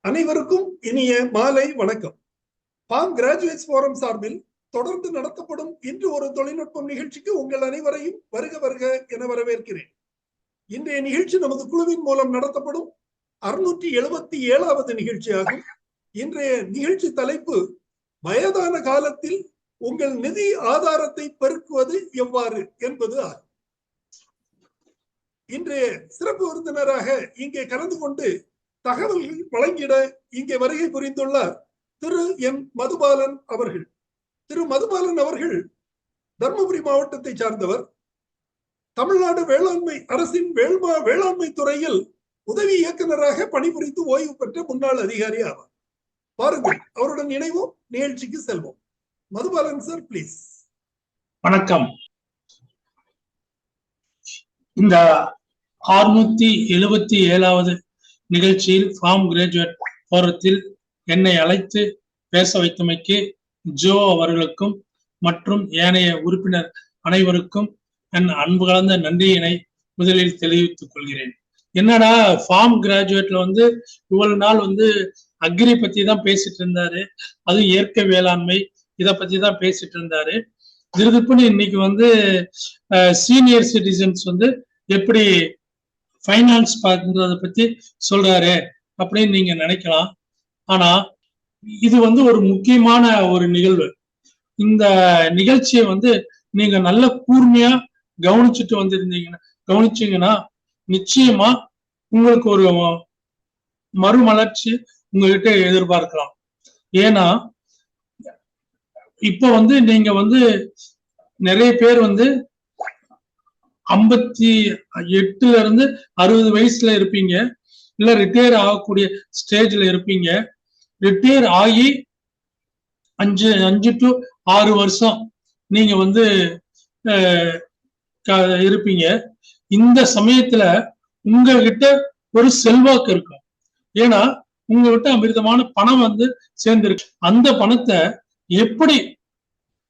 அனைவருக்கும் இனிய மாலை வணக்கம். பாம் கிராஜுவேட்ஸ் போரம் சார்பில் தொடர்ந்து நடத்தப்படும் இன்று ஒரு தொழில்நுட்பம் நிகழ்ச்சிக்கு உங்கள் அனைவரையும் வருக வருக என வரவேற்கிறேன். இன்றைய நிகழ்ச்சி நமது குழுவின் மூலம் நடத்தப்படும் 677வது நிகழ்ச்சியாகும். இன்றைய நிகழ்ச்சி தலைப்பு வயதான காலத்தில் உங்கள் நிதி ஆதாரத்தை பெருக்குவது எவ்வாறு என்பது ஆகும். இன்றைய சிறப்பு விருந்தினராக இங்கே கலந்து கொண்டு தகவல்கள் வழங்கிட இங்கே வருகை புரிந்துள்ளார் திரு என் மதுபாலன் அவர்கள். திரு மதுபாலன் அவர்கள் தர்மபுரி மாவட்டத்தை சார்ந்தவர். தமிழ்நாடு வேளாண்மை அரசின் வேளாண்மை துறையில் உதவி இயக்குநராக பணிபுரிந்து ஓய்வு பெற்ற முன்னாள் அதிகாரி ஆவார். பாருங்கள், அவருடன் இணைவோம், நிகழ்ச்சிக்கு செல்வோம். Madhubalan sir, please. வணக்கம். இந்த 677வது நிகழ்ச்சியில் ஃபார்ம் கிராஜுவேட் போரத்தில் என்னை அழைத்து பேச வைத்தமைக்கு ஜோ அவர்களுக்கும் மற்றும் ஏனைய உறுப்பினர் அனைவருக்கும் என் அன்பு கலந்த நன்றியினை முதலில் தெரிவித்துக் கொள்கிறேன். என்னடா ஃபார்ம் கிராஜுவேட்ல இவ்வளவு நாள் அக்ரி பத்தி தான் பேசிட்டு இருந்தாரு, அதுவும் இயற்கை வேளாண்மை இதை பத்தி தான் பேசிட்டு இருந்தாரு. திருதுப்புன்னு இன்னைக்கு சீனியர் சிட்டிசன்ஸ் எப்படி ஃபைனான்ஸ் பண்றதை பத்தி சொல்றாரு அப்படின்னு நீங்க நினைக்கலாம். ஆனா இது ஒரு முக்கியமான ஒரு நிகழ்வு. இந்த நிகழ்ச்சியை நீங்க நல்ல கூர்மையா கவனிச்சீங்கன்னா நிச்சயமா உங்களுக்கு ஒரு மறுமலர்ச்சி உங்ககிட்ட எதிர்பார்க்கலாம். ஏன்னா இப்ப நீங்க நிறைய பேர் 58ல இருந்து 60 வயசுல இருப்பீங்க, இல்ல ரிட்டையர் ஆகக்கூடிய ஸ்டேஜ்ல இருப்பீங்க. ரிட்டையர் ஆகி 5 to 6 வருஷம் நீங்க இருப்பீங்க. இந்த சமயத்துல உங்ககிட்ட ஒரு செல்வாக்கு இருக்கும். ஏன்னா உங்ககிட்ட அமிர்தமான பணம் சேர்ந்திருக்கு. அந்த பணத்தை எப்படி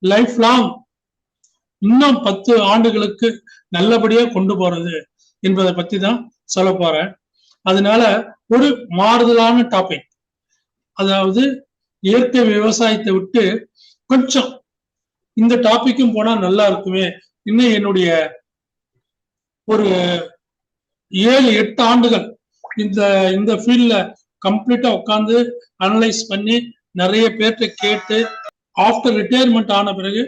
லைஃப் லாங் இன்னும் 10 ஆண்டுகளுக்கு நல்லபடியா கொண்டு போறது என்பதை பத்தி தான் சொல்ல போறேன். அதனால ஒரு மாறுதலான டாபிக், அதாவது இயற்கை விவசாயத்தை விட்டு கொஞ்சம் இந்த டாபிக்கும் போனா நல்லா இருக்குமே. இன்னும் என்னுடைய ஒரு 7-8 ஆண்டுகள் இந்த ஃபீல்ட்ல கம்ப்ளீட்டா உட்காந்து அனலைஸ் பண்ணி நிறைய பேர்கிட்ட கேட்டு ஆஃப்டர் ரிட்டையர்மெண்ட் ஆன பிறகு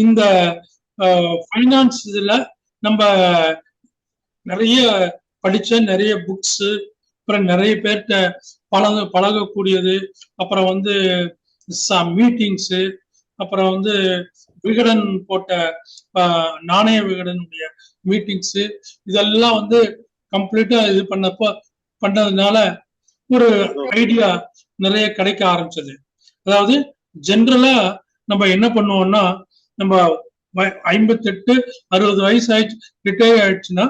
இந்த ஃபைனான்ஸ் இதுல நம்ம நிறைய படிச்ச நிறைய புக்ஸ், அப்புறம் நிறைய பேர்கிட்ட பழகக்கூடியது, அப்புறம் மீட்டிங்ஸ், அப்புறம் விகடன் போட்ட நாணய விகடனுடைய மீட்டிங்ஸ், இதெல்லாம் கம்ப்ளீட்டா இது பண்ணதுனால ஒரு ஐடியா நிறைய கிடைக்க ஆரம்பிச்சது. அதாவது ஜென்ரலா நம்ம என்ன பண்ணுவோம்னா, நம்ம 58-60 வயசு ஆயிடுச்சு, ரிட்டையர் ஆயிடுச்சுன்னா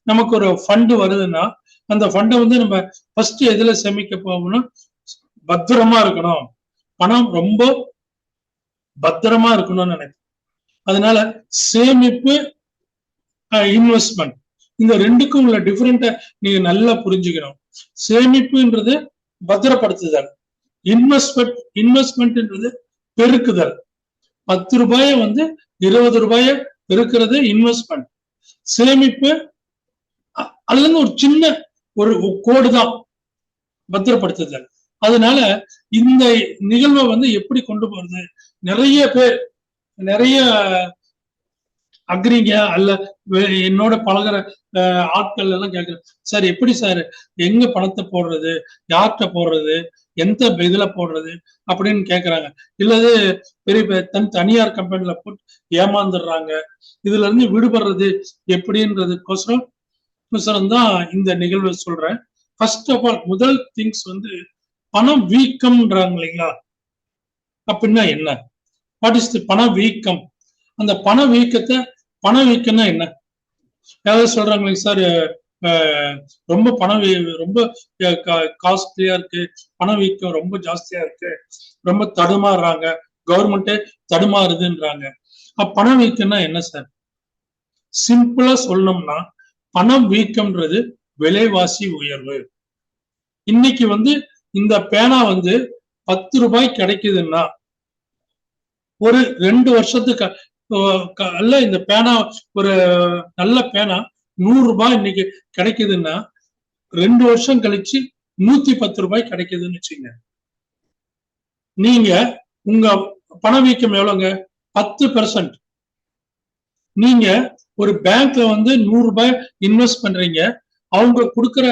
நமக்கு ஒரு ஃபண்டு வருதுன்னா அந்த ஃபண்டை நம்ம ஃபர்ஸ்ட் எதுல சேமிக்க போகணும்? பத்திரமா இருக்கணும், பணம் ரொம்ப பத்திரமா இருக்கணும்னு நினைக்கிறேன். அதனால சேமிப்பு, இன்வெஸ்ட்மெண்ட், இந்த ரெண்டுக்கும் உள்ள டிஃபரெண்ட்டை நீங்க நல்லா புரிஞ்சுக்கணும். சேமிப்புன்றது பத்திரப்படுத்துதல், இன்வெஸ்ட்மெண்ட்ன்றது பெருக்குதல். 10 ரூபாயை 20 ரூபாயை பெருக்கிறது இன்வெஸ்ட்மெண்ட். சேமிப்பு அல்லது ஒரு சின்ன ஒரு கோடு தான் பத்திரப்படுத்துதல். அதனால இந்த நிகழ்வை எப்படி கொண்டு போறது? நிறைய பேர் நிறைய அக்ரிங்க அல்ல என்னோட பழகிற ஆட்கள் எல்லாம் கேட்கிறேன், சார் எப்படி சார் எங்க பணத்தை போடுறது, யார்கிட்ட போடுறது, எந்த இதுல போடுறது அப்படின்னு கேக்குறாங்க. இல்லது பெரிய தனியார் கம்பெனில போட்டு ஏமாந்துடுறாங்க. இதுல இருந்து விடுபடுறது எப்படின்றதுக்கோசரம் தான் இந்த நிகழ்வை சொல்றேன். ஃபர்ஸ்ட் ஆஃப் ஆல் முதல் திங்ஸ் பணம் வீக்கம்ன்றாங்க இல்லைங்களா? அப்படின்னா என்ன? வாட் இஸ் தி பண வீக்கம்? அந்த பண வீக்கத்தை பணவீக்கம்னா என்ன? யாராவது சொல்றாங்க, சார் ரொம்ப ரொம்ப காஸ்ட்லியா இருக்கு, பணவீக்கம் ரொம்ப ஜாஸ்தியா இருக்கு, ரொம்ப தடுமாறுறாங்க, கவர்மெண்டே தடுமாறுதுன்றாங்க. பணவீக்கம்னா என்ன சார்? சிம்பிளா சொல்லணும்னா பணம் வீக்கம்ன்றது விலைவாசி உயர்வு. இன்னைக்கு இந்த பேனா வந்து 10 ரூபாய் கிடைக்குதுன்னா ஒரு 2 வருஷத்துக்கு அல்ல, இந்த பேனா ஒரு நல்ல பேனா 100 ரூபாய் இன்னைக்கு கிடைக்குதுன்னா 2 வருஷம் கழிச்சு 110 ரூபாய் கிடைக்குதுன்னு வச்சுங்க. நீங்க உங்க பணவீக்கம் எவ்வளவுங்க? 10%. நீங்க ஒரு பேங்க்ல வந்து 100 ரூபாய் இன்வெஸ்ட் பண்றீங்க, அவங்க கொடுக்கிற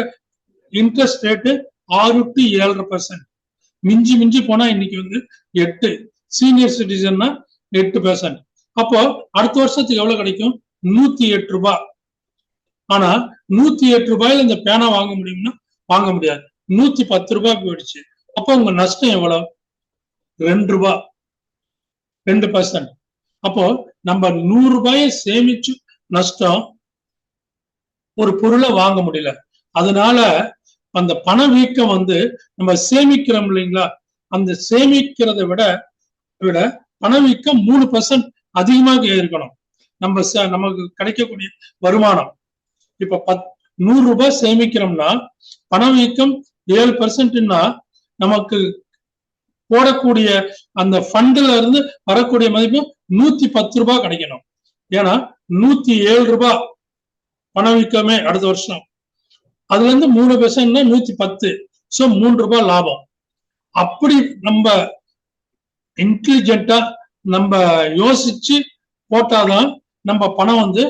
இன்ட்ரெஸ்ட் ரேட்டு 6 to 7.5%. மிஞ்சி மிஞ்சி போனா இன்னைக்கு வந்து 8. சீனியர் சிட்டிசன்னா 8%. அப்போ அடுத்த வருஷத்துக்கு எவ்வளவு கிடைக்கும்? 108 ரூபாய். ஆனா 108 ரூபாயில இந்த பேனா வாங்க முடியும்னா வாங்க முடியாது. 110 ரூபாய் போயிடுச்சு. அப்போ உங்க நஷ்டம் எவ்வளவு? 2 ரூபாய், 2%. அப்போ நம்ம 100 ரூபாயை சேமிச்சு நஷ்டம், ஒரு பொருளை வாங்க முடியல. அதனால அந்த பணவீக்கம் வந்து நம்ம சேமிக்கிறோம் இல்லைங்களா, அந்த சேமிக்கிறத விட பணவீக்கம் 3% அதிகமாக இருக்கணும். நமக்கு கிடைக்கக்கூடிய வருமானம் இப்ப 100 ரூபாய் சேமிக்கிறோம்னா பணவீக்கம் 7%ன்னா நமக்கு போடக்கூடிய அந்த ஃபண்ட்ல இருந்து வரக்கூடிய மதிப்பு 110 ரூபாய் கிடைக்கணும். ஏன்னா 107 ரூபாய் பணவீக்கமே அடுத்த வருஷம். அதுல இருந்து 3%ன்னா 110. சோ 3 ரூபாய் லாபம். அப்படி நம்ம இன்டெலிஜென்ட்டா நம்ம யோசிச்சு போட்டாதான் நம்ம பணம் வந்து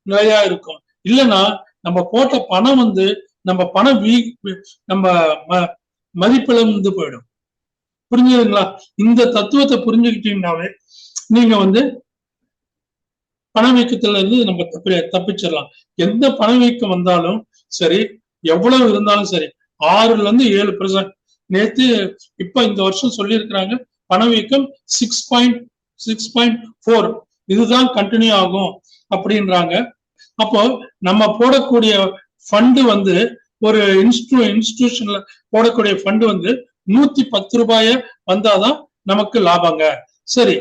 நிலையா இருக்கும். இல்லைன்னா நம்ம போட்ட பணம் வந்து நம்ம பணம் நம்ம மதிப்பிழந்து போயிடும். புரிஞ்சுதுங்களா? இந்த தத்துவத்தை புரிஞ்சுக்கிட்டீங்கன்னாவே நீங்க வந்து பணவீக்கத்துல இருந்து நம்ம தப்பிச்சிடலாம். எந்த பணவீக்கம் வந்தாலும் சரி, எவ்வளவு இருந்தாலும் சரி, 6ல இருந்து 7%. நேத்து இப்ப இந்த வருஷம் சொல்லி இருக்கிறாங்க பணவீக்கம் 6.4 இதுதான் கண்டினியூ ஆகும் அப்படின்றாங்க. அப்போ நம்ம போடக்கூடிய ஃபண்டு வந்து ஒரு இன்ஸ்டிடியூஷன்ல போடக்கூடிய ஃபண்டு வந்து 110 ரூபாய வந்தாதான் நமக்கு லாபங்க. சரி,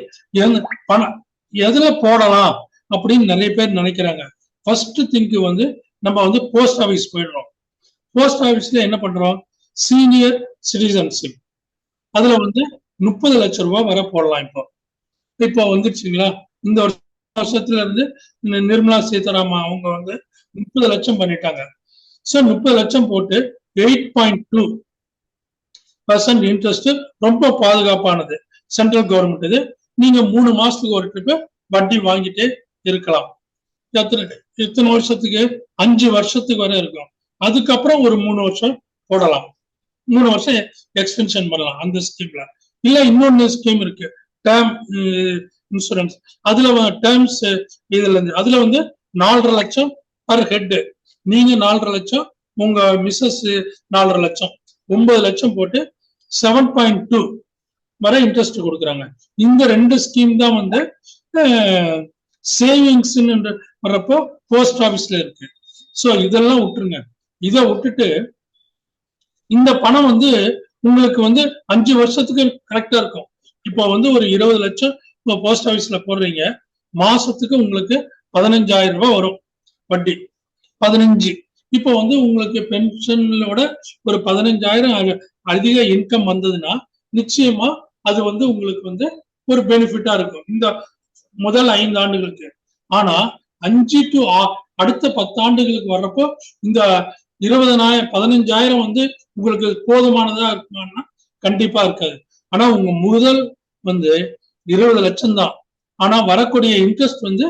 பணம் எதுல போடலாம் அப்படின்னு நிறைய பேர் நினைக்கிறாங்க. ஃபர்ஸ்ட் திங்க் வந்து நம்ம வந்து போஸ்ட் ஆபீஸ் போயிடுறோம். போஸ்ட் ஆபீஸ்ல என்ன பண்றோம்? சீனியர் சிட்டிசன்ஷிப், அதுல வந்து 30 லட்சம் ரூபாய் வரை போடலாம். இப்போ வந்துருச்சுங்களா? இந்த வருஷத்துல இருந்து நிர்மலா சீதாராமன் அவங்க வந்து 30 லட்சம் பண்ணிட்டாங்க. சோ 30 லட்சம் போட்டு 8.2% இன்ட்ரெஸ்ட், ரொம்ப பாதுகாப்பானது. சென்ட்ரல் கவர்மெண்ட் இது. நீங்க 3 மாசத்துக்கு ஒரு ட்ரிப் வட்டி வாங்கிட்டே இருக்கலாம். எத்தனை வருஷத்துக்கு? 5 வருஷத்துக்கு வரை இருக்கும். அதுக்கப்புறம் ஒரு 3 வருஷம் போடலாம். 3 வருஷம் எக்ஸ்டென்ஷன் பண்ணலாம் அந்த ஸ்கீம்ல. இல்ல இன்னொன்னு ஸ்கீம் இருக்கு, டேர்ம் இன்சூரன்ஸ். அதுல டேர்ம்ஸ் அதுல வந்து 4.5 லட்சம் பர் ஹெட். நீங்க 4.5 லட்சம், உங்க மிஸ்ஸஸ் 4.5 லட்சம், 9 லட்சம் போட்டு 7.2 வரை இன்ட்ரெஸ்ட் கொடுக்குறாங்க. இந்த 2 ஸ்கீம் தான் வந்து சேவிங்ஸ் வர்றப்போ போஸ்ட் ஆபீஸ்ல இருக்கு. சோ இதெல்லாம் விட்டுருங்க. இதை விட்டுட்டு இந்த பணம் வந்து உங்களுக்கு வந்து 5 வருஷத்துக்கு கரெக்டா இருக்கும். இப்போ வந்து ஒரு 20 லட்சம் போஸ்ட் ஆபீஸ்ல போடுறீங்க, மாசத்துக்கு உங்களுக்கு 15,000 ரூபாய் வரும் வட்டி. 15. இப்போ வந்து உங்களுக்கு பென்ஷனோட ஒரு 15,000 அதிக இன்கம் வந்ததுன்னா நிச்சயமா அது வந்து உங்களுக்கு வந்து ஒரு பெனிஃபிட்டா இருக்கும் இந்த முதல் 5 ஆண்டுகளுக்கு. ஆனா 5 to அடுத்த 10 ஆண்டுகளுக்கு வர்றப்போ இந்த 15,000 வந்து உங்களுக்கு போதுமானதா இருக்குமான்னா கண்டிப்பா இருக்காது. ஆனா உங்க முதல் வந்து 20 லட்சம் தான். ஆனா வரக்கூடிய இன்ட்ரெஸ்ட் வந்து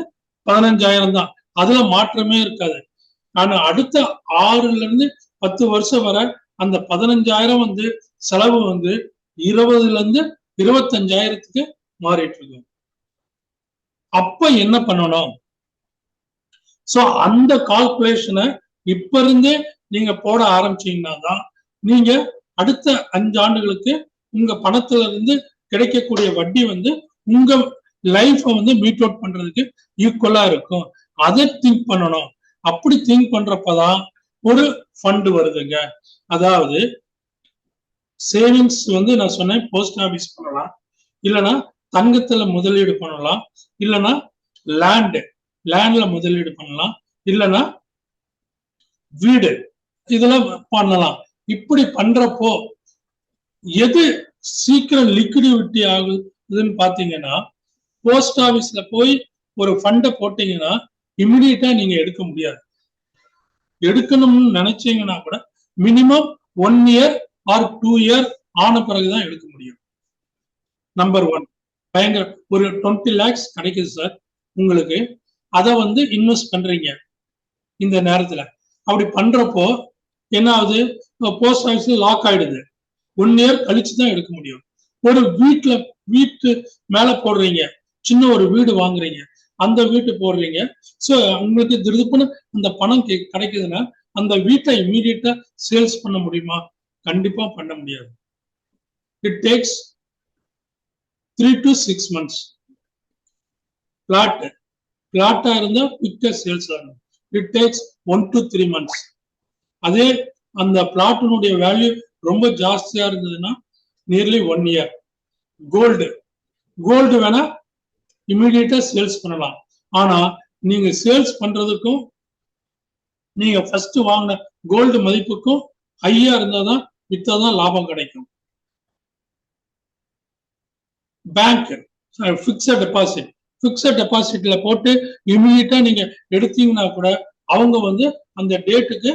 15,000 தான். அதுல மாற்றமே இருக்காது. ஆனா அடுத்த 6ல இருந்து 10 வருஷம் வரை அந்த 15,000 வந்து செலவு வந்து 20ல இருந்து 25,000த்துக்கு மாறிட்டு இருக்கு. அப்ப என்ன பண்ணணும்? சோ அந்த கால்குலேஷனை இப்ப இருந்தே நீங்க போட ஆரம்பிச்சீங்கன்னா தான் நீங்க அடுத்த 5 ஆண்டுகளுக்கு உங்க பணத்துல இருந்து கிடைக்கக்கூடிய வட்டி வந்து உங்க லைஃப வந்து மீட் அவுட் பண்றதுக்கு ஈக்குவலா இருக்கும். அதை திங்க் பண்ணணும். அப்படி திங்க் பண்றப்பதான் ஒரு ஃபண்ட் வருதுங்க. அதாவது சேவிங்ஸ் வந்து நான் சொன்னேன், போஸ்ட் ஆபீஸ் பண்ணலாம், இல்லைன்னா தங்கத்துல முதலீடு பண்ணலாம், இல்லைன்னா லேண்ட்ல முதலீடு பண்ணலாம், இல்லைன்னா வீடு இதெல்லாம் பண்ணலாம். இப்படி பண்றப்போ எது சீக்கிரம் லிக்விடிட்டி ஆகுதுன்னு பாத்தீங்கன்னா, போஸ்ட் ஆபீஸ்ல போய் ஒரு ஃபண்டை போட்டீங்கன்னா இமிடியேட்டா நீங்க எடுக்க முடியாது. எடுக்கணும்னு நினைச்சீங்கன்னா கூட மினிமம் 1 இயர் ஆர் 2 இயர் ஆன பிறகுதான் எடுக்க முடியும். நம்பர் 1 பயங்கர ஒரு 20 lakhs கிடைக்குது சார் உங்களுக்கு, அதை வந்து இன்வெஸ்ட் பண்றீங்க இந்த நேரத்துல. அப்படி பண்றப்போ என்ன ஆகுது, போஸ்ட் ஆபீஸ்ல லாக் ஆயிடுது. 1 இயர் கழிச்சுதான் எடுக்க முடியும். ஒரு வீட்டு மேல போடுறீங்க, சின்ன ஒரு வீடு வாங்குறீங்க, அந்த வீட்டு போடுறீங்க. சோ உங்களுக்கு திருப்புன்னு அந்த பணம் கிடைக்குதுன்னா அந்த வீட்டை இமீடியட்டா சேல்ஸ் பண்ண முடியுமா? கண்டிப்பா பண்ண முடியாது. It takes 3 to 6 months. பிளாட்டா இருந்தா குயிக்கா சேல்ஸ் ஆகும். It takes 1 to 3 months. அதே அந்த பிளாட்டினுடைய வேல்யூ ரொம்ப ஜாஸ்தியா இருந்ததுன்னா நியர்லி 1 இயர். கோல்டு வேணா இமீடியட்டா சேல்ஸ் பண்ணலாம். ஆனா நீங்க சேல்ஸ் பண்றதுக்கும் நீங்க ஃபர்ஸ்ட் வாங்கின கோல்டு மதிப்புக்கும் ஹையா இருந்தாதான் வித்தாதான் லாபம் கிடைக்கும். பேங்க் பிக்ஸட் டெபாசிட்ல போட்டு இமீடியட்டா நீங்க எடுத்தீங்கன்னா கூட அவங்க வந்து அந்த டேட்டுக்கு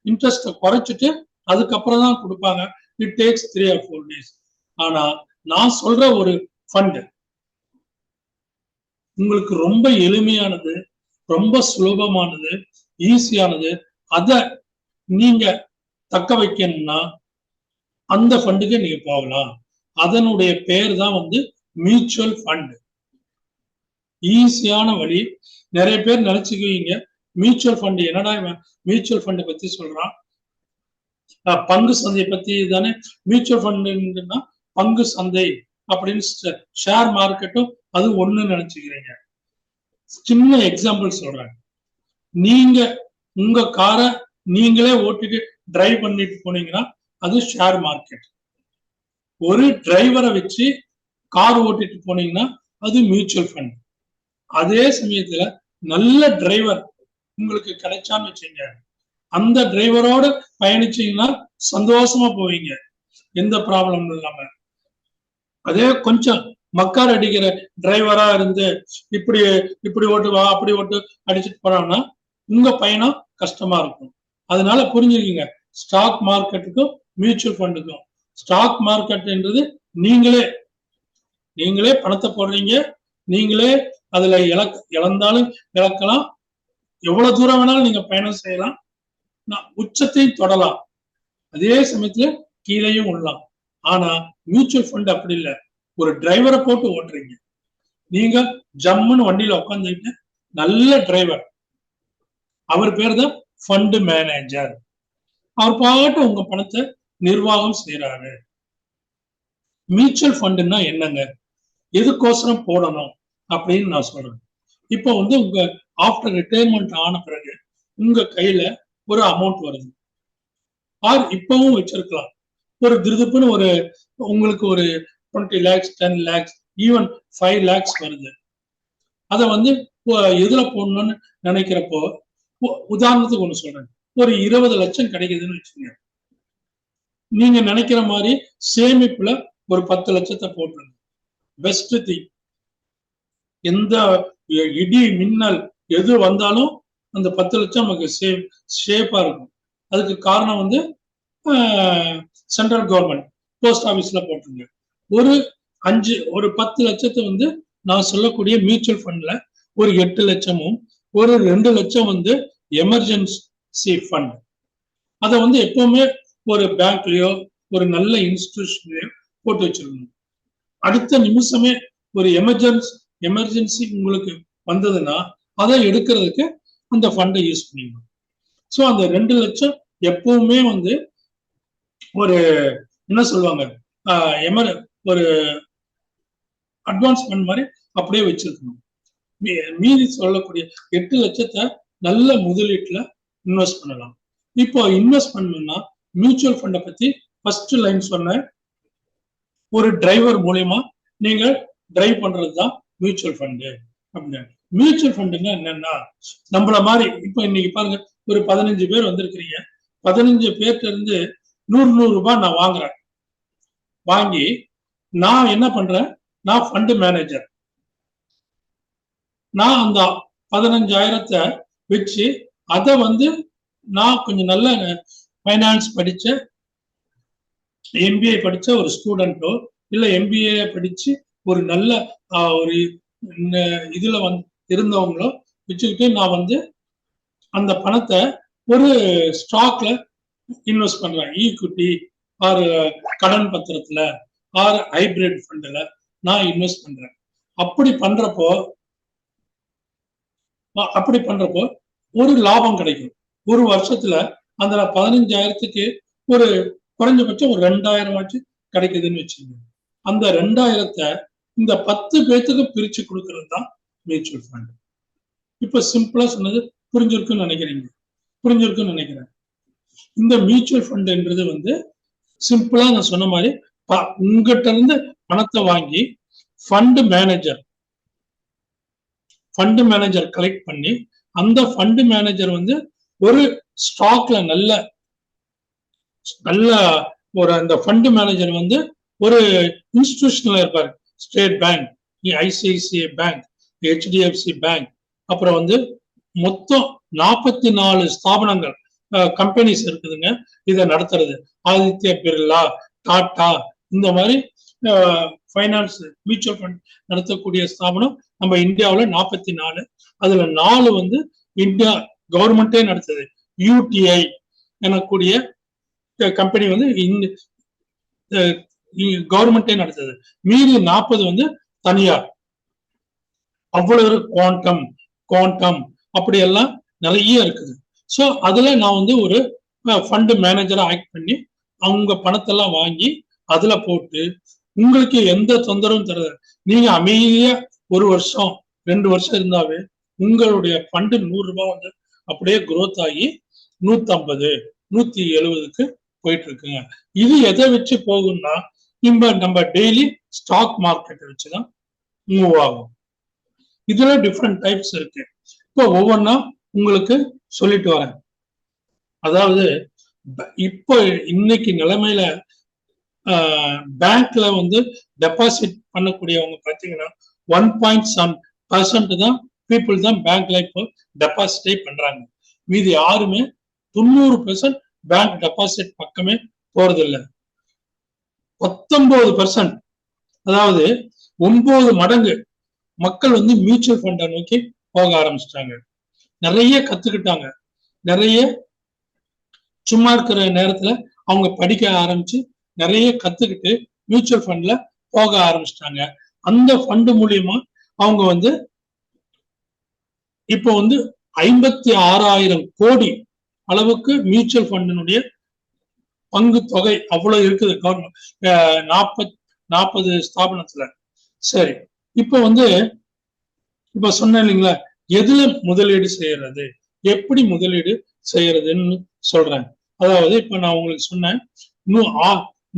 இன்ட்ரெஸ்ட குறைச்சிட்டு அதுக்கப்புறம் தான் கொடுப்பாங்க. It takes 3 or 4 days. ஆனா நான் சொல்ற ஒரு ஃபண்ட் உங்களுக்கு ரொம்ப எளிமையானது, ரொம்ப சுலபமானது, ஈஸியானது. அத நீங்க தக்க வைக்கணும்னா அந்த ஃபண்டுக்கு நீங்க போகலாம். அதனுடைய பேர் தான் வந்து மியூச்சுவல் ஃபண்ட். ஈஸியான வழி. நிறைய பேர் நினைச்சுக்குவீங்க மியூச்சுவல் ஃபண்ட் என்னடா மியூச்சுவல் ஃபண்ட் பத்தி சொல்றான், பங்கு சந்தை பத்தி தானே மியூச்சுவல் ஃபண்ட்னா, பங்கு சந்தை அப்படின்னு ஷேர் மார்க்கெட்டும் அது ஒண்ணு நினைச்சுக்கிறீங்க. சின்ன எக்ஸாம்பிள் சொல்றேன். நீங்க உங்க காரை நீங்களே ஓட்டிட்டு டிரைவ் பண்ணிட்டு போனீங்கன்னா அது ஷேர் மார்க்கெட். ஒரு டிரைவரை வச்சு கார் ஓட்டிட்டு போனீங்கன்னா அது மியூச்சுவல் ஃபண்ட். அதே சமயத்துல நல்ல டிரைவர் உங்களுக்கு கிடைச்சான்னு வச்சுங்க, அந்த டிரைவரோட பயணிச்சீங்கன்னா சந்தோஷமா போவீங்க, எந்த ப்ராப்ளமும் இல்லாம. அதே கொஞ்சம் மக்கார் அடிக்கிற டிரைவரா இருந்து இப்படி ஓட்டு வா அப்படி ஓட்டு அடிச்சுட்டு போறான்னா உங்க பயணம் கஷ்டமா இருக்கும். அதனால புரிஞ்சுக்கீங்க, ஸ்டாக் மார்க்கெட்டுக்கும் மியூச்சுவல் ஃபண்டுக்கும். ஸ்டாக் மார்க்கெட்ன்றது நீங்களே பணத்தை போடுறீங்க, நீங்களே அதுல இழந்தாலும் இழக்கலாம், எவ்வளவு தூரம் வேணாலும் நீங்க பயணம் செய்யலாம், உச்சத்தையும் தொடலாம், அதே சமயத்துல கீழேயும் விடலாம். ஆனா மியூச்சுவல் ஃபண்ட் அப்படி இல்லை. ஒரு டிரைவரை போட்டு ஓட்டுறீங்க, நீங்க ஜம்முன்னு வண்டியில உட்காந்துட்டு நல்ல டிரைவர், அவர் பேர் தான் ஃபண்ட் மேனேஜர். அவர் பாட்டு உங்க பணத்தை நிர்வாகம் செய்யறாரு. மியூச்சுவல் ஃபண்டுன்னா என்னங்க, எதுக்கோசரம் போடணும் அப்படின்னு நான் சொல்றேன். இப்போ வந்து உங்க ஆஃப்டர் ரிட்டையர்மெண்ட் ஆன பிறகு உங்க கையில ஒரு அமௌண்ட் வருது, ஆர் இப்பவும் வச்சிருக்கலாம். ஒரு திருதுப்புன்னு ஒரு உங்களுக்கு ஒரு 20 lakhs 10 lakhs ஈவன் 5 lakhs வருது. அதை வந்து எதுல போடணும்னு நினைக்கிறப்போ, உதாரணத்துக்கு ஒண்ணு சொல்றேன், ஒரு 20 லட்சம் கிடைக்குதுன்னு வச்சுங்க. நீங்க நினைக்கிற மாதிரி சேமிப்புல ஒரு 10 லட்சத்தை போட்டுருங்க. Best thing. எந்த இடி மின்னல் எது வந்தாலும் அந்த 10 லட்சம் நமக்கு சேஃபா இருக்கும். அதுக்கு காரணம் வந்து சென்ட்ரல் கவர்மெண்ட் போஸ்ட் ஆபீஸ்ல போட்டுருங்க. ஒரு 10 லட்சத்தை வந்து நான் சொல்லக்கூடிய மியூச்சுவல் ஃபண்ட்ல ஒரு 8 லட்சமும் ஒரு 2 லட்சம் வந்து எமர்ஜென்சி ஃபண்ட். அதை வந்து எப்பவுமே ஒரு பேங்க்லயோ ஒரு நல்ல இன்ஸ்டிடியூஷன்லயோ போட்டு வச்சிருக்கணும். அடுத்த நிமிஷமே ஒரு எமர்ஜென்சி உங்களுக்கு வந்ததுன்னா அதை எடுக்கிறதுக்கு அந்த ஃபண்டை யூஸ் பண்ணிக்கணும். ஸோ அந்த 2 லட்சம் எப்பவுமே வந்து ஒரு என்ன சொல்லுவாங்க, ஒரு அட்வான்ஸ் ஃபண்ட் மாதிரி அப்படியே வச்சிருக்கணும். மீதி சொல்லக்கூடிய 8 லட்சத்தை நல்ல முதலீட்டுல இன்வெஸ்ட் பண்ணலாம். இப்போ இன்வெஸ்ட் பண்ணணும்னா மியூச்சுவல் ஃபண்டை பத்தி ஃபர்ஸ்ட் லைன் சொன்ன ஒரு டிரைவர் மூலியமா நீங்க டிரைவ் பண்றதுதான் மியூச்சுவல் ஃபண்டு அப்படின்னு. மியூச்சுவல் ஃபண்டுன்னா என்னன்னா, நம்மள மாதிரி இப்ப இன்னைக்கு பாருங்க ஒரு 15 பேர் வந்திருக்கிறீங்க, 15 பேர்ல இருந்து 100 ரூபாய் நான் வாங்குறேன். வாங்கி நான் என்ன பண்றேன், நான் ஃபண்ட் மேனேஜர். நான் அந்த 15,000 வச்சு அதை வந்து நான் கொஞ்சம் நல்ல ஃபைனான்ஸ் படிச்ச எம்பிஏ படிச்ச ஒரு ஸ்டூடெண்டோ இல்ல எம்பிஏ படிச்சு ஒரு நல்ல ஒரு இதுல வந்து இருந்தவங்களோ வச்சுக்கிட்டு நான் வந்து அந்த பணத்தை ஒரு ஸ்டாக்ல இன்வெஸ்ட் பண்றேன். ஈக்விட்டி ஆர் கடன் பத்திரத்துல ஆர் ஹைபிரிட் ஃபண்ட்ல நான் இன்வெஸ்ட் பண்றேன். அப்படி பண்றப்போ ஒரு லாபம் கிடைக்கும். ஒரு வருஷத்துல அந்த 15,000க்கு ஒரு குறைஞ்சபட்சம் ஒரு 2,000 ஆச்சு கிடைக்குதுன்னு வச்சுக்கோங்க. அந்த 2,000 இந்த 10 பேத்துக்கு பிரிச்சு கொடுக்கறது தான் மியூச்சுவல் ஃபண்ட். இப்ப சிம்பிளா சொன்னது புரிஞ்சிருக்குன்னு நினைக்கிறேன். இந்த மியூச்சுவல் ஃபண்ட்ன்றது வந்து சிம்பிளா நான் சொன்ன மாதிரி உங்ககிட்ட இருந்து பணத்தை வாங்கி ஃபண்ட் மேனேஜர் கலெக்ட் பண்ணி அந்த ஃபண்ட் மேனேஜர் வந்து ஒரு ஸ்டாக்ல நல்ல ஒரு அந்த ஃபண்ட் மேனேஜர் வந்து ஒரு இன்ஸ்டிடியூஷன்ல இருப்பாரு. State bank, ICICI bank, HDFC bank, அப்புறம் வந்து மொத்தம் 44 ஸ்தாபனங்கள் கம்பெனிஸ் இருக்குதுங்க இதை நடத்துறது. ஆதித்ய பிர்லா, டாடா, இந்த மாதிரி ஃபைனான்ஸ் மியூச்சுவல் ஃபண்ட் நடத்தக்கூடிய ஸ்தாபனம் நம்ம இந்தியாவில் 44. அதுல 4 வந்து இந்தியா கவர்மெண்டே நடத்துது. யூடிஐ எனக்கூடிய கம்பெனி வந்து கவர்மெண்டே நடத்துது. மீதி 40 வந்து தனியார். அவ்வளவு குவாண்டம் அப்படி எல்லாம் நிறைய இருக்குது. ஸோ அதுல நான் வந்து ஒரு ஃபண்ட் மேனேஜரா ஆக்ட் பண்ணி அவங்க பணத்தெல்லாம் வாங்கி அதுல போட்டு உங்களுக்கு எந்த தொந்தரவும் தர, நீங்க அமைதியா 1 வருஷம் 2 வருஷம் இருந்தாவே உங்களுடைய ஃபண்ட் 100 ரூபாய் வந்து அப்படியே குரோத் ஆகி 150 170க்கு போயிட்டு இருக்குங்க. இது எதை வச்சு போகும்னா நம்ம டெய்லி ஸ்டாக் மார்க்கெட்டை வச்சுதான் மூவ் ஆகும். இதுல டிஃப்ரெண்ட் டைப்ஸ் இருக்கு. இப்போ ஒவ்வொன்னா உங்களுக்கு சொல்லிட்டு வரேன். அதாவது இப்போ இன்னைக்கு நிலைமையில பேங்க்ல வந்து டெபாசிட் பண்ணக்கூடியவங்க பாத்தீங்கன்னா 1.7% தான் பீப்புள் தான் பேங்க்ல இப்போ டெபாசிட்டே பண்றாங்க. மீதி யாருமே 90% பேங்க் டெபாசிட் பக்கமே போறதில்லை. 19%, அதாவது 9 மடங்கு மக்கள் வந்து மியூச்சுவல் ஃபண்டை நோக்கி போக ஆரம்பிச்சிட்டாங்க. நிறைய கத்துக்கிட்டாங்க. நிறைய சும்மா இருக்கிற நேரத்துல அவங்க படிக்க ஆரம்பிச்சு நிறைய கத்துக்கிட்டு மியூச்சுவல் ஃபண்ட்ல போக ஆரம்பிச்சிட்டாங்க. அந்த ஃபண்ட் மூலியமா அவங்க வந்து இப்போ வந்து 56,000 கோடி அளவுக்கு மியூச்சுவல் ஃபண்டினுடைய பங்கு தொகை அவ்வளவு இருக்குது கவர்மெண்ட் 40 ஸ்தாபனத்துல. சரி, இப்ப வந்து இப்ப சொன்னேன் இல்லைங்களா, எதுல முதலீடு செய்யறது, எப்படி முதலீடு செய்யறதுன்னு சொல்றேன். அதாவது இப்ப நான் உங்களுக்கு சொன்னேன்,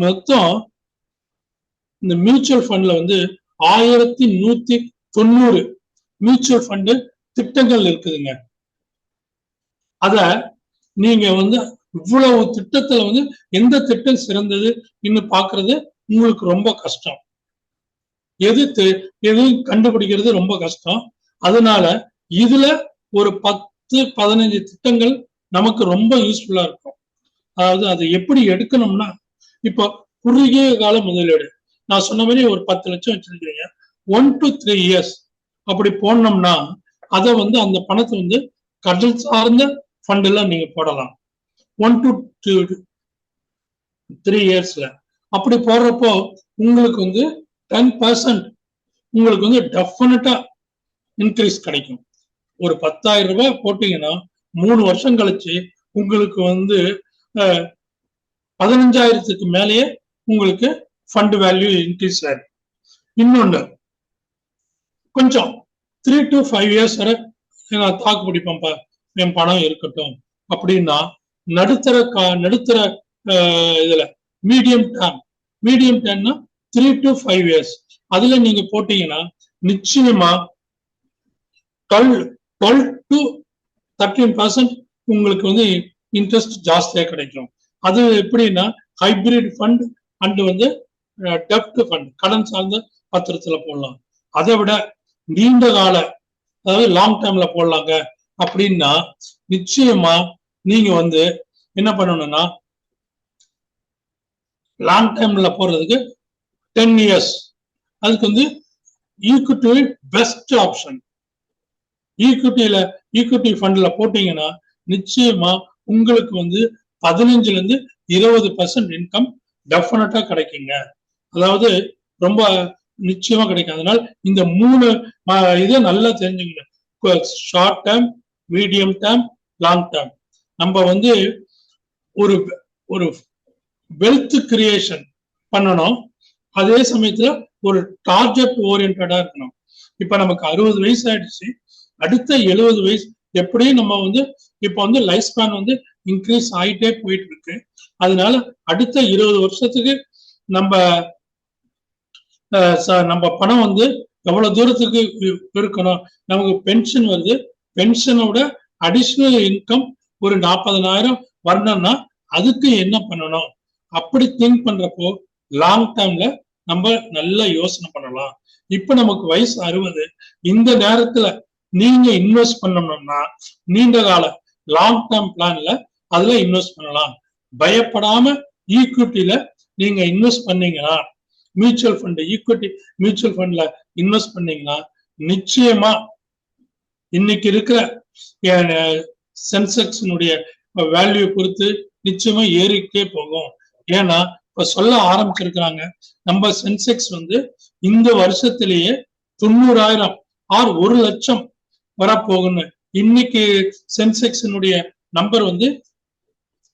மொத்தம் இந்த மியூச்சுவல் ஃபண்ட்ல வந்து 1190 மியூச்சுவல் ஃபண்டு திட்டங்கள் இருக்குதுங்க. அத நீங்க வந்து இவ்வளவு திட்டத்துல வந்து எந்த திட்டம் சிறந்தது இன்னும் பாக்குறது உங்களுக்கு ரொம்ப கஷ்டம். எது கண்டுபிடிக்கிறது ரொம்ப கஷ்டம். அதனால இதுல ஒரு 10-15 திட்டங்கள் நமக்கு ரொம்ப யூஸ்ஃபுல்லா இருக்கும். அதாவது அதை எப்படி எடுக்கணும்னா, இப்போ குறுகிய கால முதலீடு நான் சொன்ன மாதிரி ஒரு 10 லட்சம் வச்சிருக்கீங்க, 1 to 3 years அப்படி போனோம்னா அதை வந்து அந்த பணத்தை வந்து கடல் சார்ந்த ஃபண்ட்ல நீங்க போடலாம். 1 to 3 yearsல அப்படி போடுறப்போ உங்களுக்கு வந்து 10% உங்களுக்கு வந்து டெஃபினட்டா இன்க்ரீஸ் கிடைக்கும். ஒரு 10,000 ரூபாய் போட்டீங்கன்னா 3 வருஷம் கழிச்சு உங்களுக்கு வந்து 15,000க்கு மேலேயே உங்களுக்கு ஃபண்ட் வேல்யூ இன்க்ரீஸ் ஆயிடும். இன்னொன்னு, கொஞ்சம் 3 to 5 years வரை நான் தாக்கு பிடிப்பேன்ப்பா, என் பணம் இருக்கட்டும் அப்படின்னா நடுத்தர இதுல மீடியம் டேர்ம்னா 3 to 5 years அதுல நீங்க போட்டீங்கன்னா நிச்சயமா 12 to 13% உங்களுக்கு வந்து இன்ட்ரெஸ்ட் ஜாஸ்தியா கிடைக்கும். அது எப்படின்னா ஹைபிரிட் ஃபண்ட் அண்ட் வந்து டெப்ட் ஃபண்ட், கடன் சார்ந்த பத்திரத்துல போடலாம். அதை விட நீண்ட கால, அதாவது லாங் டேர்ம்ல போடலாங்க அப்படின்னா நிச்சயமா நீங்க வந்து என்ன பண்ணணும்னா லாங் டேர்ம்ல போறதுக்கு 10 இயர்ஸ், அதுக்கு வந்து ஈக்விட்டி பெஸ்ட் ஆப்ஷன். ஈக்விட்டி ஃபண்ட்ல போட்டீங்கன்னா நிச்சயமா உங்களுக்கு வந்து 15% 20% இன்கம் டெஃபினட்டா கிடைக்குங்க. அதாவது ரொம்ப நிச்சயமா கிடைக்கும். அதனால இந்த 3 இதை நல்லா தெரிஞ்சுக்கணும். Short term, medium term, long term. நம்ம வந்து ஒரு ஒரு வெல்த் கிரியேஷன் பண்ணணும், அதே சமயத்துல ஒரு டார்கெட் ஓரியன்டா இருக்கணும். இப்ப நமக்கு 60 வயசு ஆயிடுச்சு, அடுத்த 70 வயசு எப்படியும் நம்ம வந்து இப்ப வந்து லைஃப் ஸ்பேன் வந்து இன்க்ரீஸ் ஆகிட்டே போயிட்டு இருக்கு. அதனால அடுத்த 20 வருஷத்துக்கு நம்ம பணம் வந்து எவ்வளவு தூரத்துக்கு இருக்கணும். நமக்கு பென்ஷன் வருது, பென்ஷனோட அடிஷனல் இன்கம் ஒரு 40,000 வரணும்னா அதுக்கு என்ன பண்ணணும் அப்படி திங்க் பண்றப்போ லாங் டேர்ம்ல நம்ம நல்லா யோசனை பண்ணலாம். இப்ப நமக்கு வயசு 60, இந்த நேரத்துல நீங்க இன்வெஸ்ட் பண்ணணும்னா நீண்ட கால லாங் டேர்ம் பிளான்ல அதுல இன்வெஸ்ட் பண்ணலாம். பயப்படாம ஈக்விட்டியில நீங்க இன்வெஸ்ட் பண்ணீங்கன்னா, மியூச்சுவல் ஃபண்ட், ஈக்விட்டி மியூச்சுவல் ஃபண்ட்ல இன்வெஸ்ட் பண்ணீங்கன்னா நிச்சயமா இன்னைக்கு இருக்கிற சென்செக்ஸினுடைய வேல்யூ பொறுத்து நிச்சயமா ஏறிக்கிட்டே போகும். ஏன்னா இப்ப சொல்ல ஆரம்பிச்சிருக்கிறாங்க, நம்ம சென்செக்ஸ் வந்து இந்த வருஷத்திலேயே 90,000 ஆர் 1,00,000 வரப்போகுன்னு. இன்னைக்கு சென்செக்ஸினுடைய நம்பர் வந்து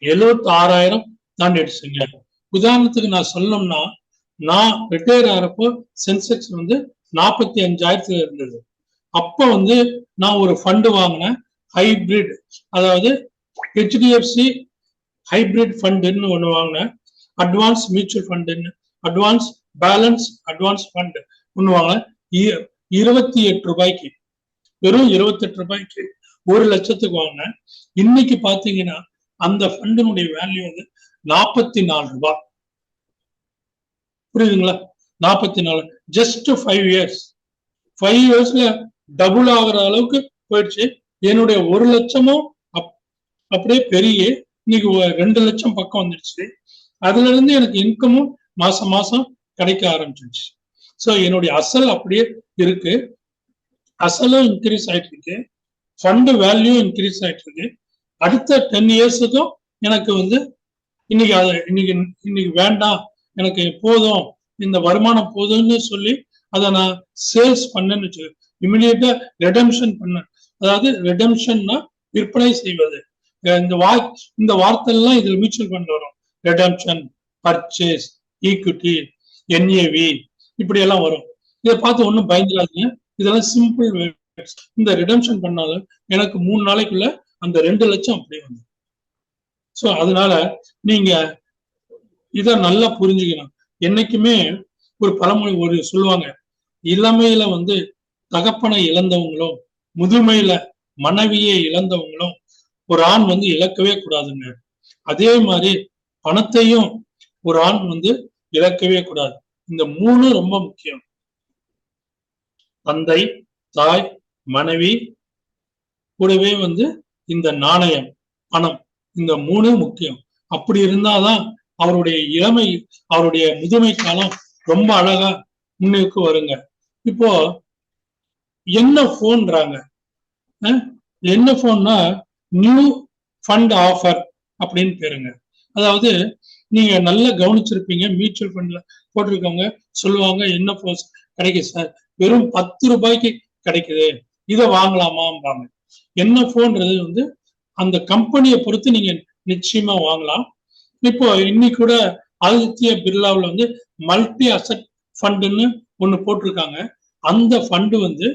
76,000 தாண்டிடுச்சுங்க. உதாரணத்துக்கு நான் சொல்லணும்னா, நான் ரிட்டையர் ஆகிறப்போ சென்செக்ஸ் வந்து 45,000 இருந்தது. அப்ப வந்து நான் ஒரு ஃபண்டு வாங்கினேன், ஹைபிரிட், அதாவது ஹெச்டிஎஃப்சி ஹைபிரிட் ஃபண்டுன்னு ஒண்ணு வாங்கினேன், அட்வான்ஸ் மியூச்சுவல் ஃபண்டுன்னு, அட்வான்ஸ் பேலன்ஸ் அட்வான்ஸ் ஃபண்ட் ஒண்ணு வாங்கினேன். 28 ரூபாய்க்கு, வெறும் 28 ரூபாய்க்கு 1,00,000க்கு வாங்கினேன். இன்னைக்கு பாத்தீங்கன்னா அந்த ஃபண்டினுடைய வேல்யூ வந்து 44 ரூபாய். புரியுதுங்களா? 44, ஜஸ்ட் 5 இயர்ஸ். 5 இயர்ஸ்ல டபுள் ஆகுற அளவுக்கு போயிடுச்சு. என்னுடைய 1,00,000 அப்படியே பெரிய இன்னைக்கு 2,00,000 பக்கம் வந்துடுச்சு. அதுல இருந்து எனக்கு இன்கமும் மாசம் மாசம் கிடைக்க ஆரம்பிச்சிருச்சு. ஸோ என்னுடைய அசல் அப்படியே இருக்கு, அசலும் இன்க்ரீஸ் ஆயிட்டு இருக்கு, ஃபண்டு வேல்யூ இன்க்ரீஸ் ஆயிட்டு இருக்கு. அடுத்த 10 இயர்ஸுக்கும் எனக்கு வந்து இன்னைக்கு வேண்டாம், எனக்கு போதும், இந்த வருமானம் போதும்னு சொல்லி அதை நான் சேல்ஸ் பண்ணேன்னு வச்சு இமிடியேட்டா ரெடம்ஷன் பண்ண. அதாவது ரெடம்ஷன்னா விற்பனை செய்வது. இந்த வார்த்தை எல்லாம் இதுல மியூச்சுவல் ஃபண்ட் வரும். ரெடம்ஷன், பர்ச்சேஸ், ஈக்விட்டி, என்ஏவி, இப்படி எல்லாம் வரும். இதை பார்த்து ஒன்றும் பயந்துடாதீங்க, இதெல்லாம் சிம்பிள் வேர்ட்ஸ். இந்த ரிடம்ஷன் பண்ணாலும் எனக்கு 3 நாளைக்குள்ள அந்த 2,00,000 அப்படியே வந்து. ஸோ அதனால நீங்க இதை நல்லா புரிஞ்சுக்கணும். என்னைக்குமே ஒரு பழமொழி ஒரு சொல்லுவாங்க, இளமையில வந்து தகப்பனை இழந்தவங்களும் முதுமையில மனைவியை இழந்தவங்களும் ஒரு ஆண் வந்து இழக்கவே கூடாதுங்க. அதே மாதிரி பணத்தையும் ஒரு ஆண் வந்து இழக்கவே கூடாது. இந்த 3 ரொம்ப முக்கியம். தந்தை, தாய், மனைவி, கூடவே வந்து இந்த நாணயம், பணம், இந்த 3 முக்கியம். அப்படி இருந்தாதான் அவருடைய இளமை, அவருடைய முதுமை காலம் ரொம்ப அழகா முன்னுக்கு வருங்க. இப்போ என்ன போன்றாங்க, என்ன போன்னா நியூ ஃபண்ட் ஆஃபர் அப்படின்னு பேருங்க. அதாவது நீங்க நல்லா கவனிச்சிருப்பீங்க, மியூச்சுவல் ஃபண்ட்ல போட்டிருக்கவங்க சொல்லுவாங்க, என்ன போஸ் கிடைக்குது சார், வெறும் 10 ரூபாய்க்கு கிடைக்குது, இதை வாங்கலாமாம்பாங்க. என்ன போன்றது வந்து அந்த கம்பெனியை பொறுத்து நீங்க நிச்சயமா வாங்கலாம். இப்போ இன்னைக்கு கூட ஆதித்ய பிர்லாவில் வந்து மல்டி அசட் ஃபண்டுன்னு ஒண்ணு போட்டிருக்காங்க. அந்த ஃபண்டு வந்து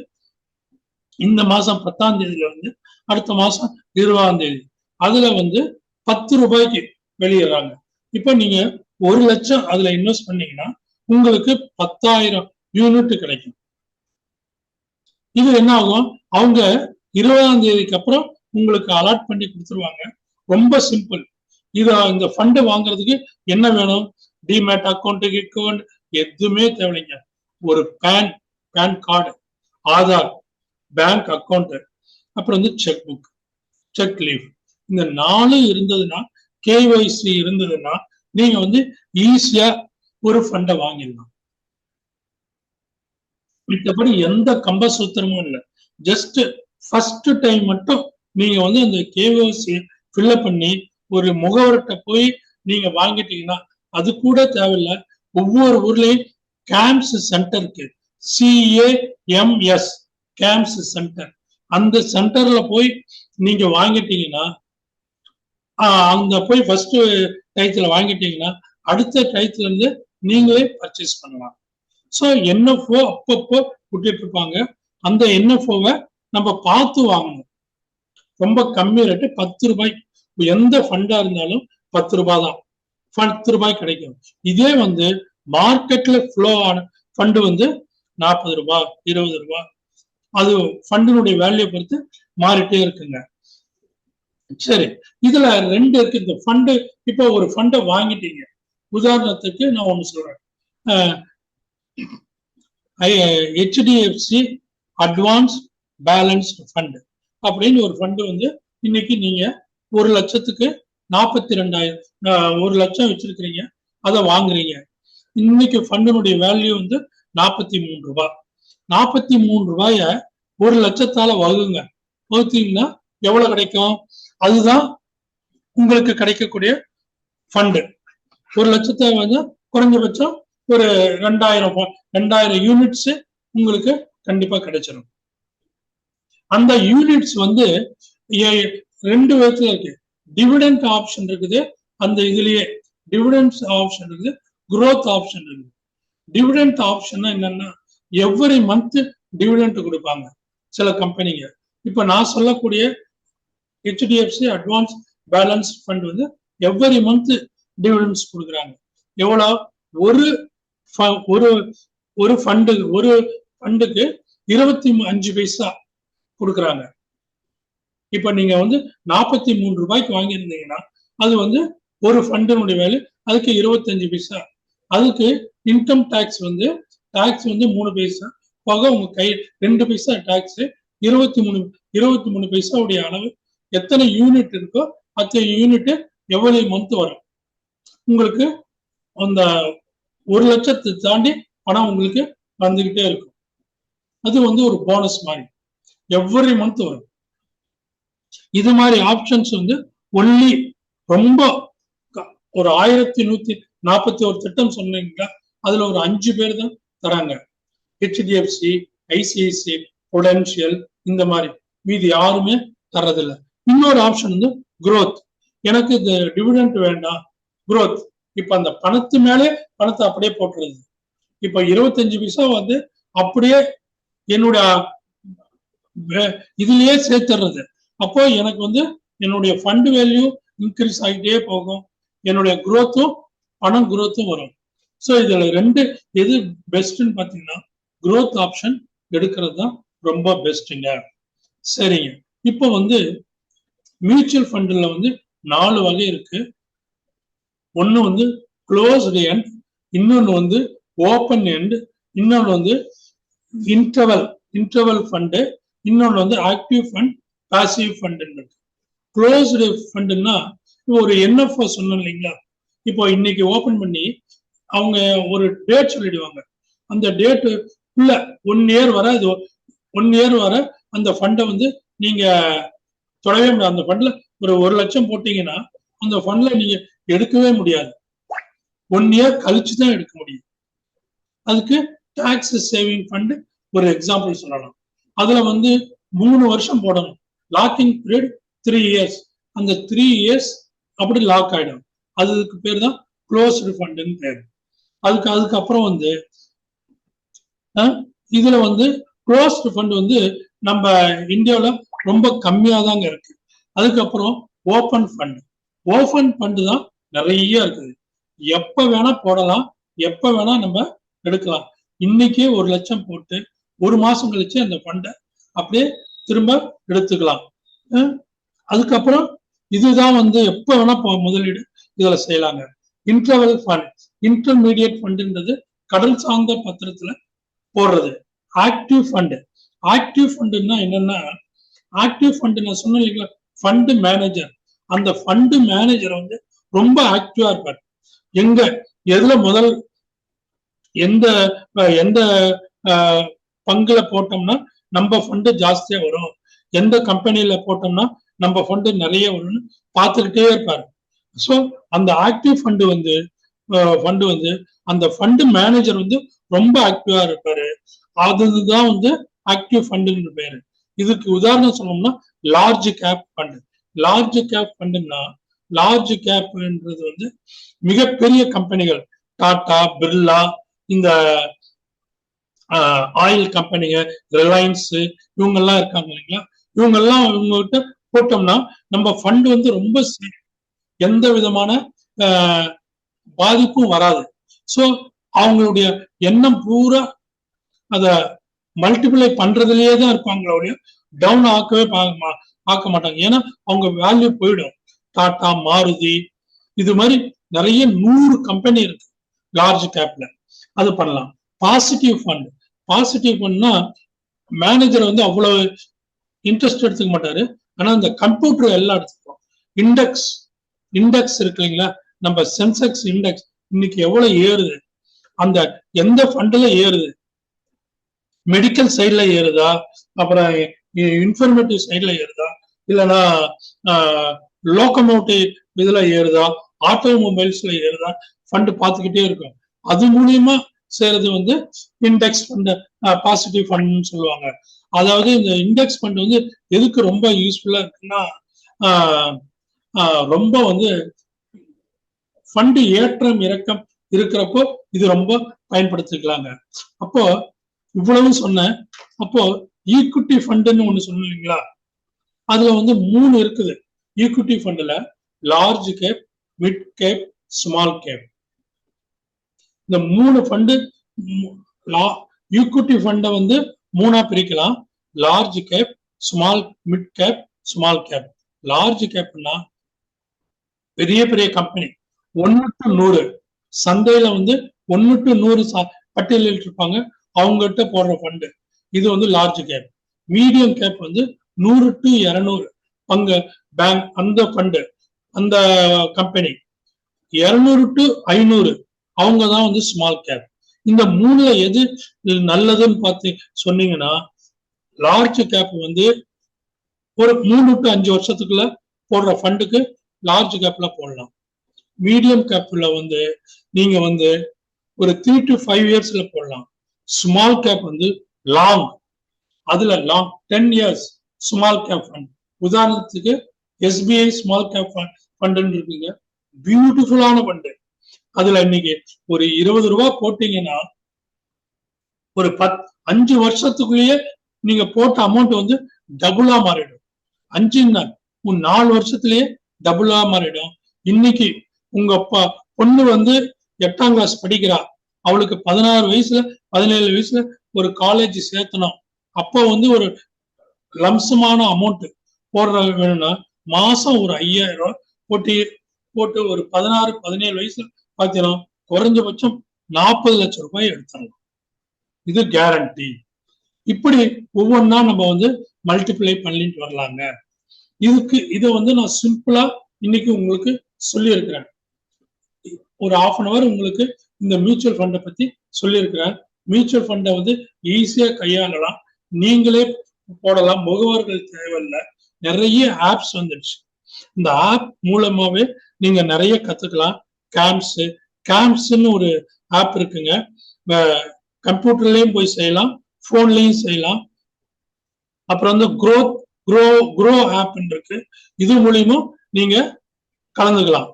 இந்த மாசம் 10ஆம் தேதியில வந்து அடுத்த மாசம் 20ஆம் தேதி அதுல வந்து 10 ரூபாய்க்கு வெளியிடுறாங்க. இப்ப நீங்க 1,00,000 அதுல இன்வெஸ்ட் பண்ணீங்கன்னா உங்களுக்கு 10,000 யூனிட் கிடைக்கும். இது என்ன ஆகும், அவங்க 20ஆம் தேதிக்கு அப்புறம் உங்களுக்கு அலாட் பண்ணி கொடுத்துருவாங்க. ரொம்ப சிம்பிள். இந்த ஃபண்டு வாங்குறதுக்கு என்ன வேணும்? டிமேட் அக்கௌண்ட் எதுவுமே தேவையில்லைங்க. ஒரு PAN card, Aadhaar, bank account, அப்புறம் வந்து செக் புக், செக் லீவ், இந்த 4 இருந்ததுன்னா, கேஒய்சி இருந்ததுன்னா நீங்க வந்து ஈஸியா ஒரு ஃபண்டை வாங்கிடலாம். மற்றபடி எந்த கம்பசூத்திரமும் இல்லை. ஜஸ்ட் ஃபர்ஸ்ட் டைம் மட்டும் நீங்க வந்து அந்த கேஒய்சி ஃபில்அப் பண்ணி ஒரு முகவர்கிட்ட போய் நீங்க வாங்கிட்டீங்கன்னா அது கூட தேவையில்லை. ஒவ்வொரு ஊர்லயும் கேம்ப்ஸ் சென்டர் இருக்கு, CAMS கேம்ப்ஸ் சென்டர். அந்த சென்டர்ல போய் நீங்க வாங்கிட்டீங்கன்னா அங்க போய் ஃபர்ஸ்ட் டயத்துல வாங்கிட்டீங்கன்னா அடுத்த டயத்துல இருந்து நீங்களே பர்ச்சேஸ் பண்ணலாம். ஸோ NFO அப்பப்போ விட்டுட்டு இருப்பாங்க. அந்த NFOவை நம்ம பார்த்து வாங்கணும். ரொம்ப கம்மி ரேட்டு, 10 ரூபாய். எந்த ஃபண்டா இருந்தாலும் 10 ரூபாய் தான், 10 ரூபாய் கிடைக்கும். இதே வந்து மார்க்கெட்ல ஃப்ளோ ஆன ஃபண்டு வந்து 40 ரூபாய், 20 ரூபாய், அது ஃபண்டினுடைய வேல்யூ பொறுத்து மாறிட்டே இருக்குங்க. சரி, இதுல 2 இருக்கு. இந்த ஃபண்டு, இப்போ ஒரு ஃபண்டை வாங்கிட்டீங்க. உதாரணத்துக்கு நான் ஒண்ணு சொல்றேன், HDFC அட்வான்ஸ் பேலன்ஸ் ஃபண்ட் அப்படின்னு ஒரு ஃபண்டு வந்து இன்னைக்கு நீங்க 1 லட்சத்துக்கு 42,000, 1 லட்சம் வச்சிருக்கிறீங்க, அதை வாங்குறீங்க. இன்னைக்கு ஃபண்டினுடைய வேல்யூ வந்து 43 ரூபாய். 43 ரூபாய 1 லட்சத்தால வகுத்தீங்கன்னா எவ்வளவு கிடைக்கும்? அதுதான் உங்களுக்கு கிடைக்கக்கூடிய ஃபண்டு. 1 லட்சத்தை வந்து குறைஞ்சபட்சம் ஒரு 2000 யூனிட்ஸ் உங்களுக்கு கண்டிப்பா கிடைச்சிடும். அந்த யூனிட்ஸ் வந்து 2 விதத்துல இருக்கு. டிவிடெண்ட் ஆப்ஷன் இருக்குது, அந்த இதுலயே டிவிடெண்ட் ஆப்ஷன் இருக்குது, growth ஆப்ஷன் இருக்குது. டிவிடெண்ட் ஆப்ஷன் என்னன்னா எவ்ரி மந்த் டிவிடெண்ட் கொடுப்பாங்க சில கம்பெனிங்க. இப்ப நான் சொல்லக்கூடிய HDFC அட்வான்ஸ் பேலன்ஸ் ஃபண்ட் வந்து எவ்ரி மந்த் டிவிடெண்ட்ஸ் கொடுக்குறாங்க. எவ்வளவு? ஒரு ஃபண்டுக்கு 25 பைசா கொடுக்குறாங்க. இப்ப நீங்க வந்து 43 ரூபாய்க்கு வாங்கியிருந்தீங்கன்னா அது வந்து ஒரு ஃபண்டினுடைய வேலை, அதுக்கு 25 பைசா. அதுக்கு இன்கம் டாக்ஸ் வந்து 3 பைசா போக உங்க கை 2 பைசா டாக்ஸ், 23 பைசாவுடைய அளவு. எத்தனை யூனிட் இருக்கோ அத்தனை யூனிட் எவ்வளவு மந்த் வரும் உங்களுக்கு, அந்த 1 லட்சத்தை தாண்டி பணம் உங்களுக்கு வந்துகிட்டே இருக்கும். அது வந்து ஒரு போனஸ் மாதிரி எவ்ரி மந்த் வரும். இது மாதிரி ஆப்ஷன்ஸ் வந்து ஒன்லி ரொம்ப ஒரு 1141 திட்டம் சொன்னீங்களா, அதுல ஒரு 5 பேர் தான் தராங்க. HDFC, ICICI, Prudential, இந்த மாதிரி. மீதி யாருமே தர்றதில்லை. இன்னொரு ஆப்ஷன் வந்து growth. எனக்கு இந்த டிவிடெண்ட் வேண்டாம், growth. இப்ப அந்த பணத்து மேலே பணத்தை அப்படியே போட்டுறது. இப்ப 25 பைசா வந்து அப்படியே என்னுடைய இதுலயே சேர்த்துறது. அப்போ எனக்கு வந்து என்னுடைய ஃபண்ட் வேல்யூ இன்க்ரீஸ் ஆகிட்டே போகும், என்னுடைய குரோத்தும் பணம் குரோத்தும் வரும். ஸோ இதுல 2 எது பெஸ்ட்ன்னு பாத்தீங்கன்னா growth ஆப்ஷன் எடுக்கிறது தான் ரொம்ப பெஸ்ட்டுங்க. சரிங்க, இப்போ வந்து மியூச்சுவல் ஃபண்ட்ல வந்து 4 வகை இருக்கு. ஒன்னு வந்து க்ளோஸ்டு எண்ட், இன்னொன்னு வந்து ஓப்பன் எண்ட், இன்னொன்னு வந்து இன்டர்வல் ஃபண்டு, இன்னொன்னு வந்து active fund, passive fund. Closed ஃபண்டுன்னா ஒரு NFO சொன்னோம் இல்லைங்களா, இப்போ இன்னைக்கு ஓபன் பண்ணி அவங்க ஒரு டேட் சொல்லிடுவாங்க. அந்த டேட்டுக்குள்ள 1 இயர் வர, இது 1 இயர் வர அந்த ஃபண்டை வந்து நீங்க தொடவே முடியாது. அந்த ஃபண்ட்ல ஒரு 1 லட்சம் போட்டீங்கன்னா அந்த ஃபண்ட்ல நீங்க எடுக்கவே முடியாது. 1 இயர் கழிச்சு தான் எடுக்க முடியும். அதுக்கு டாக்ஸ் சேவிங் ஃபண்ட் ஒரு எக்ஸாம்பிள் சொல்லலாம். அதுல வந்து 3 வருஷம் போடணும். Locking period 3 years. அந்த 3 இயர்ஸ் அப்படி லாக் ஆயிடும். அதுக்கு பேர் தான் க்ளோஸ்டு ஃபண்டுன்னு பேர். அதுக்கப்புறம் வந்து இதுல வந்து க்ளோஸ்டு ஃபண்ட் வந்து நம்ம இந்தியாவில ரொம்ப கம்மியா தாங்க இருக்கு. அதுக்கப்புறம் ஓப்பன் ஃபண்ட் தான் நிறைய இருக்குது. எப்ப வேணா போடலாம், எப்ப வேணா நம்ம எடுக்கலாம். இன்னைக்கே 1 லட்சம் போட்டு 1 மாசம் கழிச்சு அந்த ஃபண்டை அப்படியே திரும்ப எடுத்துக்கலாம். அதுக்கப்புறம் இதுதான் வந்து எப்ப வேணா முதலீடு இதுல செய்யலாங்க. இன்டர்வல் ஃபண்ட், இன்டர்மீடியட் ஃபண்டுன்றது கடல் சார்ந்த பத்திரத்துல போடுறது. ஆக்டிவ் ஃபண்ட், ஆக்டிவ் ஃபண்டுன்னா என்னன்னா, ஆக்டிவ் ஃபண்ட் நான் சொன்னேன் இல்லைங்களா, ஃபண்ட் மேனேஜர், அந்த ஃபண்ட் மேனேஜர் வந்து ரொம்ப ஆக்டிவா இருப்பார். எங்க எதுல முதல் எந்த எந்த பங்குல போட்டோம்னா நம்ம ஃபண்டு ஜாஸ்தியா வரும், எந்த கம்பெனில போட்டோம்னா நம்ம ஃபண்டு நிறைய வரும்னு பார்த்துக்கிட்டே இருப்பாரு. ஸோ அந்த ஆக்டிவ் ஃபண்டு வந்து அந்த ஃபண்டு மேனேஜர் வந்து ரொம்ப ஆக்டிவா இருப்பாரு. அதுதான் வந்து ஆக்டிவ் ஃபண்டுன்னு பேரு. இதுக்கு உதாரணம் சொல்லணும்னா large cap fund. Large cap ஃபண்டுன்னா, லார்ஜ் கேப்ன்றது வந்து மிகப்பெரிய கம்பெனிகள், டாடா, பிர்லா, இந்த ஆயில் கம்பெனிங்க, ரிலையன்ஸ், இவங்க எல்லாம் இருக்காங்க இல்லைங்களா, இவங்க எல்லாம் இவங்ககிட்ட போட்டோம்னா நம்ம ஃபண்ட் வந்து ரொம்ப எந்த விதமான பாதிப்பும் வராது. ஸோ அவங்களுடைய எண்ணம் பூரா அத மல்டிப்ளை பண்றதுலயே தான் இருப்பாங்களே, டவுன் ஆக்கவே பார்க்க மாட்டாங்க. ஏன்னா அவங்க வேல்யூ போயிடும். டாடா, மாருதி, இது மாதிரி நிறைய 100 கம்பெனி இருக்கு லார்ஜ் கேப்ல, அது பண்ணலாம். பாசிட்டிவ் ஃபண்ட், பாசிட்டிவ் ஃபண்ட்னா மேனேஜர் வந்து அவ்வளவு இன்ட்ரெஸ்ட் எடுத்துக்க மாட்டாரு, ஆனா இந்த கம்ப்யூட்டர் எல்லாம் எடுத்துப்போம். இண்டெக்ஸ், இண்டெக்ஸ் இருக்கு இல்லைங்களா, நம்ம சென்செக்ஸ் இண்டெக்ஸ் இன்னைக்கு எவ்வளவு ஏறுது, அந்த எந்த ஃபண்ட்ல ஏறுது, மெடிக்கல் சைட்ல ஏறுதா, அப்புறம் இன்ஃபர்மேட்டிவ் சைட்ல ஏறுதா, இல்லைன்னா லோகோமோட்டிவ் இதுல ஏறுதா, ஆட்டோமொபைல்ஸ்ல ஏறுதா, ஃபண்ட் பார்த்துக்கிட்டே இருக்கும். அது மூலியமா செய்யறது வந்து இண்டெக்ஸ் ஃபண்ட், பாசிட்டிவ் ஃபண்ட்னு சொல்லுவாங்க. அதாவது இந்த இண்டெக்ஸ் ஃபண்ட் வந்து எதுக்கு ரொம்ப யூஸ்ஃபுல்லா இருக்குன்னா, ரொம்ப வந்து ஃபண்ட் ஏற்றம் இறக்கம் இருக்கிறப்போ இது ரொம்ப பயன்படுத்திக்கலாங்க. அப்போ இவ்வளவு சொன்னேன். அப்போ ஈக்விட்டி ஃபண்டுன்னு ஒண்ணு சொன்னேன் இல்லைங்களா, அதுல வந்து 3 இருக்குது ஈக்விட்டி ஃபண்ட்ல. Large cap, mid cap, small cap. இந்த 3 ஃபண்டு, ஈக்விட்டி ஃபண்டை வந்து 3ஆ பிரிக்கலாம். Large cap, small, mid cap, small cap. Large கேப்னா பெரிய பெரிய கம்பெனி 1 to 100 சந்தையில வந்து 1 to 100 பட்டியலில் இருப்பாங்க, அவங்ககிட்ட போடுற ஃபண்டு, இது வந்து லார்ஜ் கேப். மீடியம் கேப் வந்து 100 to 200 பங்கு பேங்க், அந்த ஃபண்டு, அந்த கம்பெனி. 200 to 500 அவங்க தான் வந்து ஸ்மால் கேப். இந்த 3ல எது நல்லதுன்னு பார்த்து சொன்னீங்கன்னா, லார்ஜ் கேப் வந்து ஒரு 3 to 5 வருஷத்துக்குள்ள போடுற ஃபண்டுக்கு லார்ஜ் கேப்ல போடலாம். மீடியம் கேப்ல வந்து நீங்க வந்து ஒரு 3 to 5 இயர்ஸ்ல போடலாம். ஸ்மால் கேப் வந்து லாங், அதுல long 10 years small cap fund. உதாரணத்துக்கு எஸ்பிஐ ஸ்மால் கேப் ஃபண்டுன்னு இருக்குங்க, பியூட்டிஃபுல்லான ஃபண்டு. அதுல இன்னைக்கு ஒரு 20 ரூபாய் போட்டீங்கன்னா ஒரு 5 வருஷத்துக்குள்ளேயே நீங்க போட்ட அமௌண்ட் வந்து டபுளா மாறிடும். 4 வருஷத்துலயே டபுளா மாறிடும். இன்னைக்கு உங்க பொண்ணு வந்து 8ஆம் கிளாஸ் படிக்கிறா, அவளுக்கு 16 வயசுல 17 வயசுல ஒரு காலேஜ் சேர்த்தணும். அப்போ வந்து ஒரு லம்சமான அமௌண்ட் போடுற வேணும்னா மாசம் ஒரு 5000 ரூபாய் போட்டு ஒரு 16 17 வயசுல பார்த்தீங்கன்னா குறைஞ்சபட்சம் 40 லட்சம் ரூபாய் எடுத்துடலாம். இது கேரண்டி. இப்படி ஒவ்வொன்றா நம்ம வந்து மல்டிப்ளை பண்ணிட்டு வரலாங்க. இதை வந்து நான் சிம்பிளா இன்னைக்கு உங்களுக்கு சொல்லி இருக்கிறேன். ஒரு 1/2 hour உங்களுக்கு இந்த மியூச்சுவல் ஃபண்டை பத்தி சொல்லியிருக்கிறேன். மியூச்சுவல் ஃபண்டை வந்து ஈஸியா கையாளலாம், நீங்களே போடலாம், முகவர்கள் தேவையில்லை. நிறைய ஆப்ஸ் வந்துடுச்சு, இந்த ஆப் மூலமாவே நீங்க நிறைய கத்துக்கலாம். கேம்ப்ஸ்ன்னு ஒரு ஆப் இருக்குங்க, கம்ப்யூட்டர்லயும் போய் செய்யலாம், போன்லயும் செய்யலாம். அப்புறம் வந்து க்ரோ ஆப் இருக்கு, இது மூலியமா நீங்க கலந்துக்கலாம்.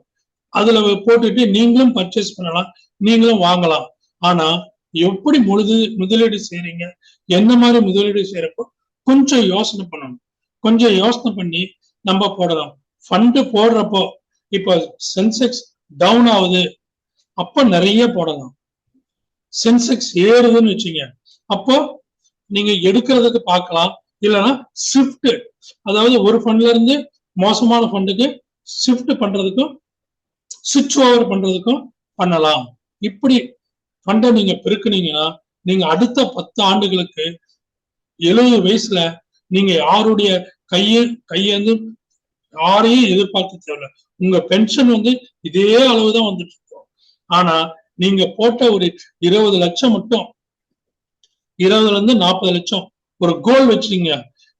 அதுல போட்டுட்டு நீங்களும் பர்ச்சேஸ் பண்ணலாம், நீங்களும் வாங்கலாம். ஆனா எப்படி முதலீடு செய்றீங்க, என்ன மாதிரி முதலீடு செய்யறப்போ கொஞ்சம் யோசனை பண்ணணும். கொஞ்சம் யோசனை பண்ணி நம்ம போடலாம். ஃபண்டு போடுறப்போ இப்போ சென்செக்ஸ் டவுன் ஆகுது, அப்ப நிறைய போடலாம். சென்செக்ஸ் ஏறுதுன்னு வச்சுங்க, அப்போ நீங்க எடுக்கிறதுக்கு பார்க்கலாம். இல்லைன்னா ஷிஃப்ட், அதாவது ஒரு ஃபண்ட்ல இருந்து மோசமான ஃபண்டுக்கு ஷிஃப்ட் பண்றதுக்கும் சுவிட்ச் ஓவர் பண்றதுக்கும் பண்ணலாம். இப்படி ஃபண்டை நீங்க பெருக்குனீங்கன்னா நீங்க அடுத்த 10 ஆண்டுகளுக்கு 70 வயசுல நீங்க யாருடைய கையேந்து யாரையும் எதிர்பார்க்க தேவையில்லை. உங்க பென்ஷன் வந்து இதே அளவுதான் வந்துட்டு இருக்கும். ஆனா நீங்க போட்ட ஒரு 20 லட்சம் மட்டும் 20ல இருந்து 40 லட்சம் ஒரு கோல் வச்சுக்கீங்க.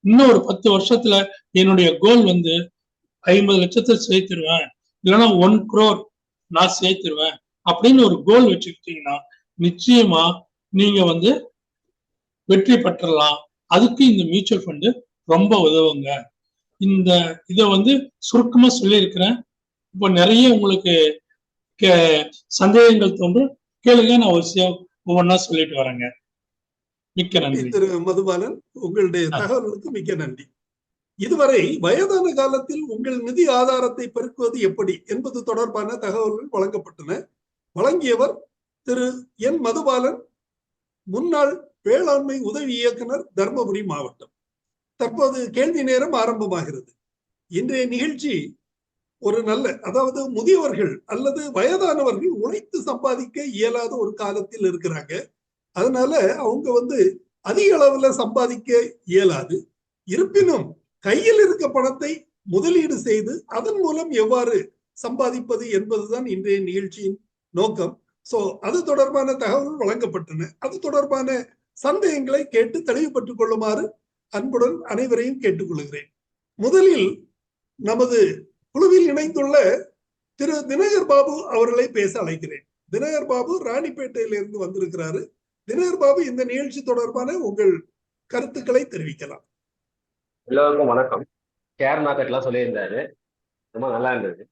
இன்னும் ஒரு 10 வருஷத்துல என்னுடைய கோல் வந்து 50 லட்சத்தை சேர்த்துருவேன், இல்லைன்னா 1 crore நான் சேர்த்துருவேன் அப்படின்னு ஒரு கோல் வச்சுக்கிட்டீங்கன்னா நிச்சயமா நீங்க வந்து வெற்றி பெற்றலாம். அதுக்கு இந்த மியூச்சுவல் ஃபண்டு ரொம்ப உதவுங்க. இந்த இதை வந்து சுருக்கமா சொல்லியிருக்கிறேன். இப்போ நிறைய உங்களுக்கு சந்தேகங்கள் தோன்றும், கேளுங்க, நான் ஒவ்வொன்னா சொல்லிட்டு வரேங்க. மிக்க நன்றி. திரு மதுபாலன், உங்களுடைய தகவல்களுக்கு மிக்க நன்றி. இதுவரை வயதான காலத்தில் உங்கள் நிதி ஆதாரத்தை பெருக்குவது எப்படி என்பது தொடர்பான தகவல்கள் வழங்கப்பட்டன. வழங்கியவர் திரு என் மதுபாலன், முன்னாள் வேளாண்மை உதவி இயக்குனர், தர்மபுரி மாவட்டம். தற்போது கேள்வி நேரம் ஆரம்பமாகிறது. இன்றைய நிகழ்ச்சி ஒரு நல்ல, அதாவது முதியவர்கள் அல்லது வயதானவர்கள் உழைத்து சம்பாதிக்க இயலாத ஒரு காலத்தில் இருக்கிறாங்க. அதனால அவங்க வந்து அதிக அளவுல சம்பாதிக்க இயலாது. இருப்பினும் கையில் இருக்க பணத்தை முதலீடு செய்து அதன் மூலம் எவ்வாறு சம்பாதிப்பது என்பதுதான் இன்றைய நிகழ்ச்சியின் நோக்கம். சோ அது தொடர்பான தகவல்கள் வழங்கப்பட்டன. அது தொடர்பான சந்தேகங்களை கேட்டு தெளிவுபட்டுக் கொள்ளுமாறு அன்புடன் அனைவரையும் கேட்டுக்கொள்கிறேன். முதலில் நமது குழுவில் இணைந்துள்ள திரு தினகர் பாபு அவர்களை பேச அழைக்கிறேன். தினகர் பாபு ராணிப்பேட்டையிலிருந்து வந்திருக்கிறாரு. தினகர் பாபு, இந்த நிகழ்ச்சி தொடர்பான உங்கள் கருத்துக்களை தெரிவிக்கலாம். எல்லோருக்கும் வணக்கம். ஷேர் மார்க்கெட்லாம் சொல்லியிருந்தாரு, ரொம்ப நல்லா இருந்தது.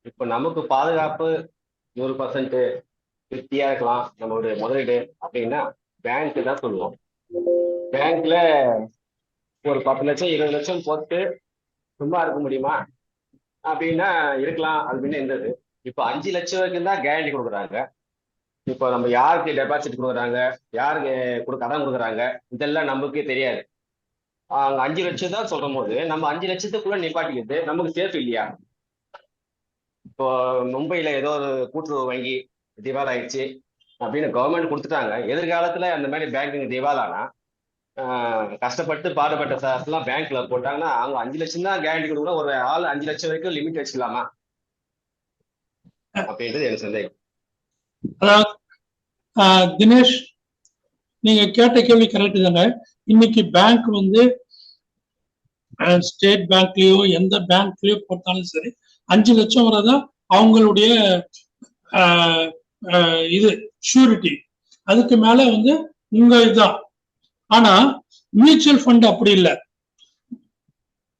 இப்போ நமக்கு பாதுகாப்பு 100% திருப்தியா இருக்கலாம் நம்மளுடைய முதலீடு அப்படின்னா பேங்க் தான் சொல்லுவோம். பேங்க்ல ஒரு 10 லட்சம் 20 லட்சம் போட்டு சும்மா இருக்க முடியுமா அப்படின்னா இருக்கலாம். அது முன்ன இருந்தது. இப்போ 5 லட்சம் வரைக்கும் தான் கேரண்டி கொடுக்குறாங்க. இப்போ நம்ம யாருக்கு டெபாசிட் கொடுக்குறாங்க, யாருக்கு கடன் கொடுக்குறாங்க, இதெல்லாம் நமக்கே தெரியாது. அங்க 5 லட்சம் தான் சொல்லும் போது நம்ம 5 லட்சத்துக்குள்ள நிப்பாட்டிக்கிறது நமக்கு சேஃப் இல்லையா? இப்போ மும்பையில ஏதோ ஒரு கூட்டுறவு வங்கி திவால் ஆயிடுச்சு அப்படின்னு கவர்மெண்ட் கொடுத்துட்டாங்க. எதிர்காலத்துல அந்த மாதிரி பேங்கிங் திவாலானா கஷ்டப்பட்டு பாடுபட்ட சார்ஸ்லாம் பேங்க்ல போட்டாங்கன்னா அவங்க 5 லட்சம் தான் கேரண்டி கொடுக்கணும். ஒரு ஆள் 5 லட்சம் வரைக்கும் லிமிட் வச்சுக்கலாமா அப்படின்றது எனக்கு சந்தேகம். தினேஷ், நீங்க கேட்ட கேள்வி கரெக்ட் தாங்க. இன்னைக்கு பேங்க் வந்து ஸ்டேட் பேங்க்லயோ எந்த பேங்க்லயோ போட்டாலும் சரி 5 லட்சம் வரதான் அவங்களுடைய இது ஷூரிட்டி. அதுக்கு மேல வந்து உங்க இதுதான். ஆனா மியூச்சுவல் ஃபண்ட் அப்படி இல்லை.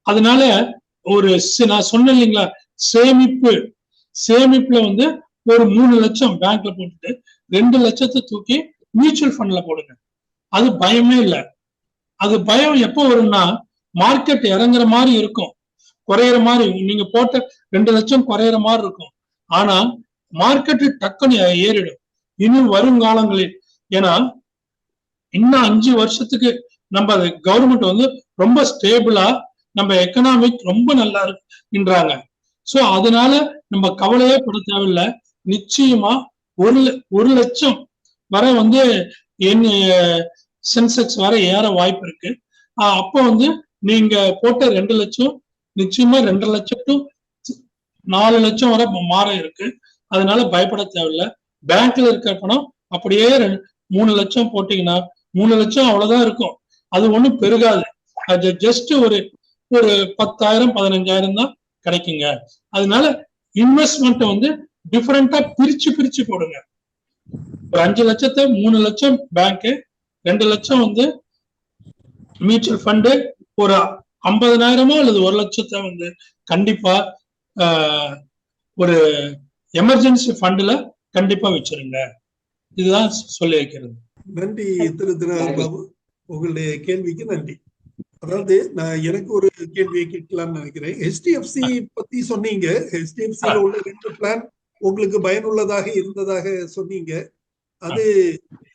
அதனால நான் சொன்னேன் இல்லைங்களா, சேமிப்புல வந்து ஒரு 3 லட்சம் பேங்க்ல போட்டுட்டு 2 லட்சத்தை தூக்கி மியூச்சுவல் ஃபண்ட்ல போடுங்க. அது பயமே இல்லை. அது பயம் எப்போ வரும்னா மார்க்கெட் இறங்குற மாதிரி இருக்கும், குறையிற மாதிரி, நீங்க போட்ட 2 லட்சம் குறையிற மாதிரி இருக்கும். ஆனா மார்க்கெட் டக்குன்னு ஏறிடும் இன்னும் வருங்காலங்களில். ஏன்னா இன்னும் 5 வருஷத்துக்கு நம்ம கவர்மெண்ட் வந்து ரொம்ப ஸ்டேபிளா நம்ம எக்கனாமிக் ரொம்ப நல்லா இருக்குன்றாங்க. சோ அதனால நம்ம கவலையே பட தேவையில்லை. நிச்சயமா 1 லட்சம் வரை வந்து சென்செக்ஸ் வர ஏற வாய்ப்பு இருக்கு. அப்போ வந்து நீங்க போட்ட 2 லட்சம் நிச்சயமா 2 லட்சம் டு 4 லட்சம் வரை மாற இருக்கு. அதனால பயப்பட தேவையில்லை. பேங்க்ல இருக்க பணம் அப்படியே 3 லட்சம் போட்டீங்கன்னா 3 லட்சம் அவ்வளவுதான் இருக்கும். அது ஒண்ணும் பெருகாது. அது ஜஸ்ட் ஒரு 10,000 15,000 தான் கிடைக்குங்க. அதனால இன்வெஸ்ட்மெண்ட் வந்து டிஃபரெண்டா பிரிச்சு போடுங்க. ஒரு 5 லட்சத்தை 3 லட்சம் பேங்க், 2 லட்சம் வந்து மியூச்சுவல் ஃபண்டு, ஒரு 50,000 அல்லது 1 லட்சத்தை வந்து கண்டிப்பா ஒரு எமர்ஜென்சி ஃபண்ட்ல கண்டிப்பா வச்சிருங்க. இதுதான் சொல்லி வைக்கிறது. நன்றி திரு தினகர் பாபு, உங்களுடைய கேள்விக்கு நன்றி. அதாவது நான் எனக்கு ஒரு கேள்வியை கேட்கலாம்னு நினைக்கிறேன். HDFC பத்தி சொன்னீங்க. HDFCல உள்ள 2 பிளான் உங்களுக்கு பயனுள்ளதாக இருந்ததாக சொன்னீங்க. அது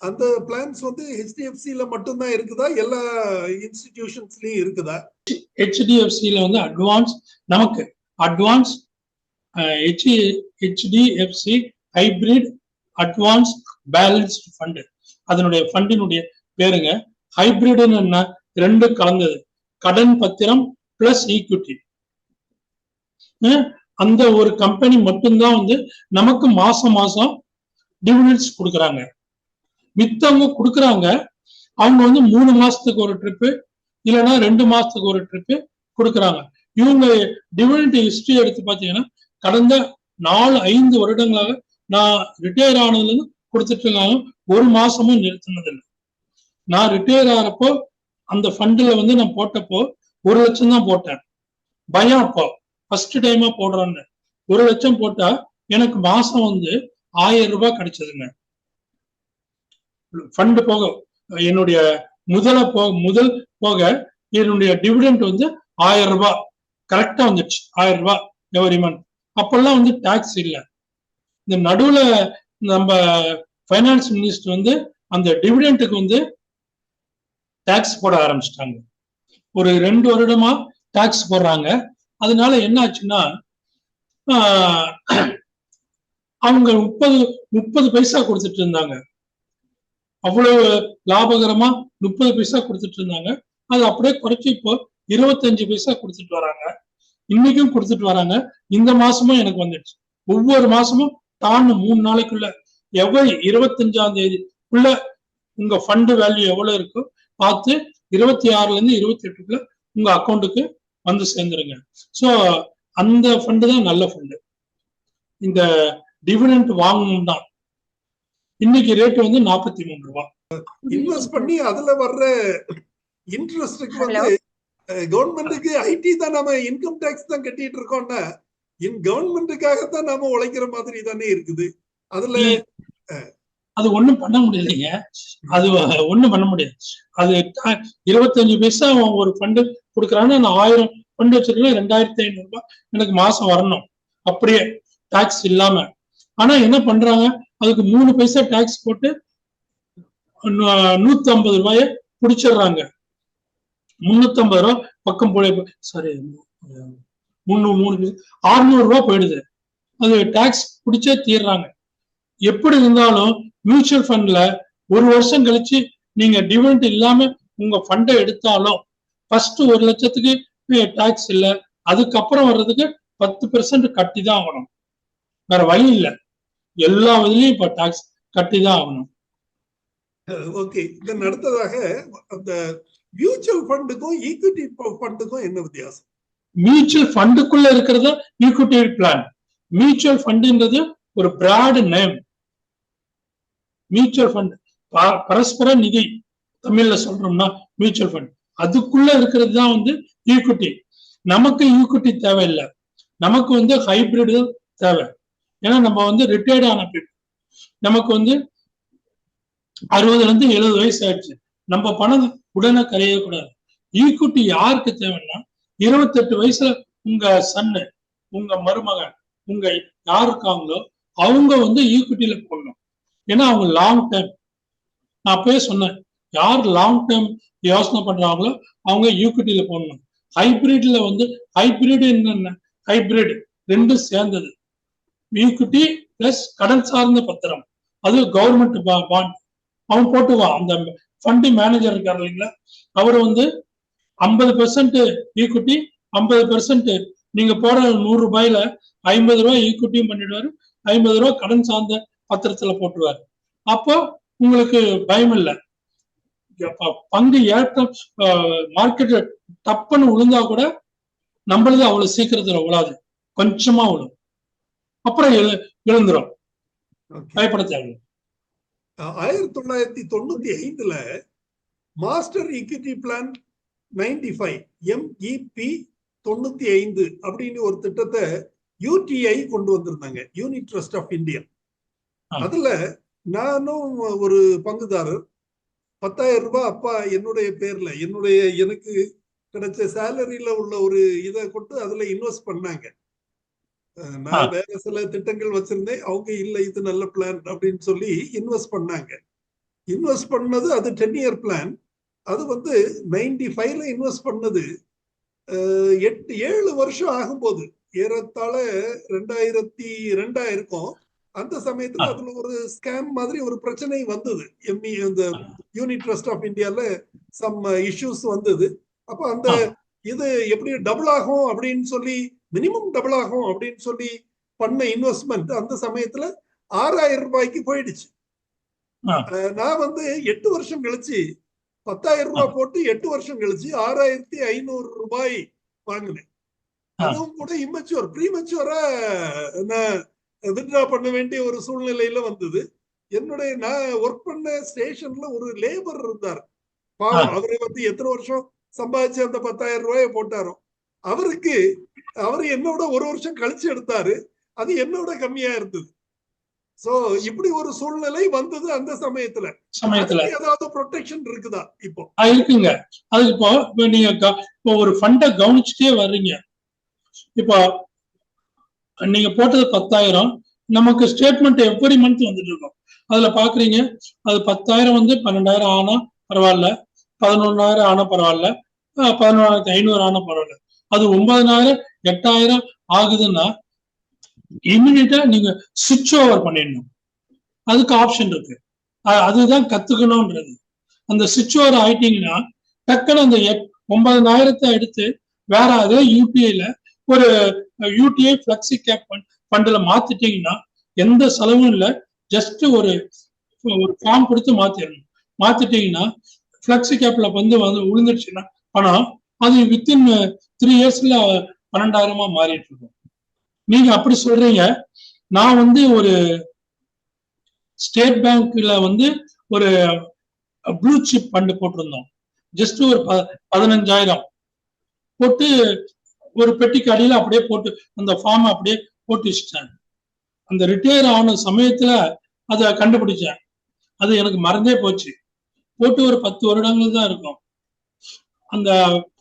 அந்த பிளான்ஸ் வந்து HDFCல மட்டும்தான் இருக்குதா, எல்லா இன்ஸ்டிடியூஷன்ஸ்லயும் இருக்குதா? HDFCல வந்து அட்வான்ஸ் நமக்கு advance HDFC hybrid advance balanced fund. அதனுடைய ஃபண்டினுடைய பேருங்க. ஹைபிரிட்னு என்ன? ரெண்டு கலந்தது, கடன் பத்திரம் பிளஸ் ஈக்விட்டி. அந்த ஒரு கம்பெனி மட்டும்தான் வந்து நமக்கு மாசம் மாசம் டிவிடெண்ட்ஸ் கொடுக்குறாங்க. மித்தவங்க கொடுக்குறாங்க, அவங்க வந்து 3 மாசத்துக்கு ஒரு ட்ரிப்பு இல்லைன்னா 2 மாசத்துக்கு ஒரு ட்ரிப்பு கொடுக்குறாங்க. இவங்க டிவிடெண்ட் ஹிஸ்டரி எடுத்து பார்த்தீங்கன்னா கடந்த 4-5 வருடங்களாக நான் ரிட்டையர் ஆனதுல இருந்து கொடுத்துட்டு இருக்காங்க. ஒரு மாசமும் நிறுத்தினதில்லை. நான் ரிட்டையர் ஆகிறப்போ அந்த ஃபண்டில் வந்து நான் போட்டப்போ 1 லட்சம் தான் போட்டேன். பயம் அப்போ ஃபர்ஸ்ட் டைமா போடுறேன்னு 1 லட்சம் போட்டா எனக்கு மாசம் வந்து 1000 ரூபாய் கிடைச்சதுங்க. ஃபண்டு போக என்னுடைய முதல் போக என்னுடைய டிவிடெண்ட் வந்து 1000 ரூபாய் கரெக்டா வந்துடுச்சு. 1000 ரூபாய் எவரி மந்த். அப்பெல்லாம் வந்து டாக்ஸ் இல்லை. இந்த நடுவுல நம்ம ஃபைனான்ஸ் மினிஸ்டர் வந்து அந்த டிவிடெண்ட்டுக்கு வந்து டாக்ஸ் போட ஆரம்பிச்சிட்டாங்க. ஒரு 2 வருடமா டாக்ஸ் போடுறாங்க. அதனால என்ன ஆச்சுன்னா அவங்க 30 பைசா கொடுத்துட்டு இருந்தாங்க. அவ்வளவு லாபகரமா 30 பைசா கொடுத்துட்டு இருந்தாங்க. அது அப்படியே குறைச்சி இப்போ 25 பைசா கொடுத்துட்டு வராங்க. இன்னைக்கும் கொடுத்துட்டு வராங்க. இந்த மாசமும் எனக்கு வந்துடுச்சு. ஒவ்வொரு மாசமும் தான் 3 நாளைக்குள்ள எவ்வளவு 25ஆம் தேதிக்குள்ள உங்க ஃபண்டு வேல்யூ எவ்வளவு இருக்கோ பார்த்து 26ல இருந்து 28க்குள்ள உங்க அக்கௌண்ட்டுக்கு வந்து சேர்ந்துருங்க. ஸோ அந்த ஃபண்டு தான் நல்ல ஃபண்டு. இந்த டிவிடெண்ட் வாங்கணும் தான். இன்னைக்கு ரேட் வந்து 43 ரூபாய். இன்வெஸ்ட் பண்ணி அதுல வர்ற இன்ட்ரெஸ்டுக்கு வந்து கவர்மெண்ட்டுக்கு ஐடி தான் நாம இன்கம் டாக்ஸ் தான் கட்டிட்டு இருக்கோம்னா கவர்மெண்ட்டுக்காகத்தான் நாம உழைக்கிற மாதிரி தானே இருக்குது. அதுல அது ஒண்ணும் பண்ண முடியலைங்க. அது ஒண்ணும் பண்ண முடியாது. அது 25 பைசா ஒரு ஃபண்டு கொடுக்குறாங்கன்னா நான் 1000 ஃபண்டு வச்சிருக்கேன், 2500 ரூபாய் எனக்கு மாசம் வரணும் அப்படியே டாக்ஸ் இல்லாம. ஆனா என்ன பண்றாங்க, அதுக்கு 3 பைசா டாக்ஸ் போட்டு 150 ரூபாய பிடிச்சிடுறாங்க. 350 ரூபாய் பக்கம் சாரி 600 ரூபாய் போயிடுது. அது டாக்ஸ் பிடிச்சே தீர்றாங்க. எப்படி இருந்தாலும் மியூச்சுவல் ஃபண்ட்ல 1 வருஷம் கழிச்சு நீங்க டிவிடெண்ட் இல்லாம உங்க ஃபண்டை எடுத்தாலும் ஃபர்ஸ்ட் 1 லட்சத்துக்கு டாக்ஸ் இல்லை, அதுக்கப்புறம் வர்றதுக்கு 10% கட்டி தான் ஆகணும். வேற வழி இல்லை. எல்லா இதுலயும் இப்ப டாக்ஸ் கட்டி தான் ஆகணும். ஓகே, இதன் அடுத்ததாக அந்த மியூச்சுவல் ஃபண்டுக்கும் ஈக்விட்டி ஃபண்டுக்கும் என்ன வித்தியாசம்? மியூச்சுவல் ஃபண்டுக்குள்ள இருக்கிறது ஈக்விட்டி பிளான். மியூச்சுவல் ஃபண்டுன்றது ஒரு பிராட் நேம். மியூச்சுவல் ஃபண்ட் பரஸ்பர நிதி தமிழ்ல சொல்றோம்னா மியூச்சுவல் ஃபண்ட். அதுக்குள்ள இருக்கிறது தான் வந்து ஈக்விட்டி. நமக்கு ஈக்விட்டி தேவையில்லை, நமக்கு வந்து ஹைபிரிட் தேவை. ஏன்னா நம்ம வந்து ரிட்டையர்ட் ஆன பீப்புள், நமக்கு வந்து 60ல இருந்து 70 வயசு ஆயிடுச்சு. நம்ம பணம் உடனே கரையக்கூடாது. ஈக்விட்டி யாருக்கு தேவைன்னா 28 வயசுல உங்க சன்னு, உங்க மருமகன், உங்க யார் இருக்காங்களோ அவங்க வந்து ஈக்விட்டியில போடணும். ஏன்னா அவங்க லாங் டைம், நான் அப்பயே சொன்னேன், யார் லாங் டைம் யோசனை பண்றாங்களோ அவங்க ஈக்விட்டியில போடணும். ஹைபிரிட்ல வந்து ஹைபிரிட் என்ன, ஹைபிரிட் ரெண்டும் சேர்ந்தது. ஈக்விட்டி பிளஸ் கடன் சார்ந்த பத்திரம், அது கவர்மெண்ட் பாண்ட். அவன் போட்டுவான். அந்த ஃபண்டு மேனேஜர் இருக்காரு இல்லைங்களா, அவர் வந்து 50% ஈக்விட்டி, 50% நீங்க போற 100 ரூபாயில 50 ரூபாய் ஈக்விட்டியும் பண்ணிடுவாரு, 50 ரூபாய் கடன் சார்ந்த பத்திரத்துல போட்டுருவாரு. அப்போ உங்களுக்கு பயம் இல்லை. பங்கு ஏற்றம் மார்க்கெட் தப்புன்னு விழுந்தா கூட நம்மளது அவ்வளவு சீக்கிரத்துல விழாது, கொஞ்சமா விழும், அப்புறம் எழுந்துரும். பயப்பட தேவை. 1995ல மாஸ்டர் ஈக்விட்டி பிளான் 95 MEP 95 அப்படின்னு ஒரு திட்டத்தை UTI கொண்டு வந்திருந்தாங்க, யூனிட் ட்ரஸ்ட் ஆஃப் இந்தியா. அதுல நானும் ஒரு பங்குதாரர். 10,000 ரூபாய் அப்பா என்னுடைய பேர்ல எனக்கு கிடைச்ச சேலரியில உள்ள ஒரு இதை கொண்டு அதுல இன்வெஸ்ட் பண்ணாங்க. நான் வேற சில திட்டங்கள் வச்சிருந்தேன், அவங்க இல்ல இது நல்ல பிளான் அப்படின்னு சொல்லி இன்வெஸ்ட் பண்ணாங்க. இன்வெஸ்ட் பண்ணது அது 10 இயர் பிளான். அது வந்து 95ல இன்வெஸ்ட் பண்ணது 7 வருஷம் ஆகும்போது ஏறத்தாழ 2002 இருக்கும். அந்த சமயத்துல ஆ. அதுல ஒரு ஸ்கேம் மாதிரி ஒரு பிரச்சனை வந்தது. இந்த யூனிட் ட்ரஸ்ட் ஆஃப் இந்தியால சம் இஷ்யூஸ் வந்தது. அப்ப அந்த ஆ. இது எப்படி டபுள் ஆகும் அப்படின்னு சொல்லி, மினிமம் டபுள் ஆகும் அப்படின்னு சொல்லி பண்ண இன்வெஸ்ட்மெண்ட் அந்த சமயத்துல 6000 ரூபாய்க்கு போயிடுச்சு. ஆ. நான் வந்து 8 வருஷம் கழிச்சு 10,000 ரூபாய் போட்டு 8 வருஷம் கழிச்சு 6500 ரூபாய் வாங்கினேன். அதுவும் கூட இம்மெச்சூர் ப்ரீமெச்சூரா நான் வித்ட்ரா பண்ண வேண்டிய ஒரு சூழ்நிலையில வந்தது. என்னுடைய நான் ஒர்க் பண்ண ஸ்டேஷன்ல ஒரு லேபர் இருந்தார். பாவம், அவரை வந்து எத்தனை வருஷம் சம்பாதிச்சு அந்த 10,000 ரூபாயை போட்டாரோ, அவர் என்னோட ஒரு வருஷம் கழிச்சு எடுத்தாரு. அது என்னோட கம்மியா இருந்தது. சோ இப்படி ஒரு சூழ்நிலை வந்தது அந்த சமயத்துல. ஏதாவது ப்ரொடெக்ஷன் இருக்குதா இப்போ? இருக்குங்க. அதுக்கு இப்போ நீங்க இப்போ ஒரு ஃபண்டை கவனிச்சுட்டே வர்றீங்க. இப்போ நீங்க போட்டது 10,000, நமக்கு ஸ்டேட்மெண்ட் எவ்ரி மந்த் வந்துட்டு இருக்கும். அதுல பாக்குறீங்க, அது 10,000 வந்து 12,000 ஆனா பரவாயில்ல, 11,000 ஆனா பரவாயில்ல, 11,500 ஆனா பரவாயில்ல. அது 9,000 8,000 ஆகுதுன்னா இமிடியேட்டா நீங்க சுவிட்ச் ஓவர் பண்ணிடணும். அதுக்கு ஆப்ஷன் இருக்கு. அதுதான் கத்துக்கணும்ன்றது. அந்த சுவிட்ச் ஓவர் ஆயிட்டீங்கன்னா டக்குன்னு அந்த 9,000 எடுத்து வேற அதே யூடிஐல ஒரு யூடிஐ பிளெக்ஸி கேப் ஃபண்ட்ல மாத்திட்டீங்கன்னா எந்த செலவும் இல்லை. ஜஸ்ட் ஒரு ஃபார்ம் கொடுத்து மாத்திட்டீங்கன்னா பிளெக்ஸி கேப்ல வந்து விழுந்துருச்சுன்னா பணம் அது வித்தின் 3 இயர்ஸ்ல 12,000 மாறிட்டு இருக்கும். நீங்க அப்படி சொல்றீங்க. நான் வந்து ஒரு ஸ்டேட் பேங்க்ல வந்து ஒரு ப்ளூ சிப் ஃபண்ட் போட்டிருந்தோம். ஜஸ்ட் ஒரு 15,000 போட்டு ஒரு பெட்டிக்கு அடியில அப்படியே போட்டு அந்த ஃபார்ம் அப்படியே போட்டு வச்சுட்டேன். அந்த ரிட்டையர் ஆன சமயத்துல அதை கண்டுபிடிச்சேன். அது எனக்கு மறந்தே போச்சு. போட்டு ஒரு 10 வருடங்கள் தான் இருக்கும். அந்த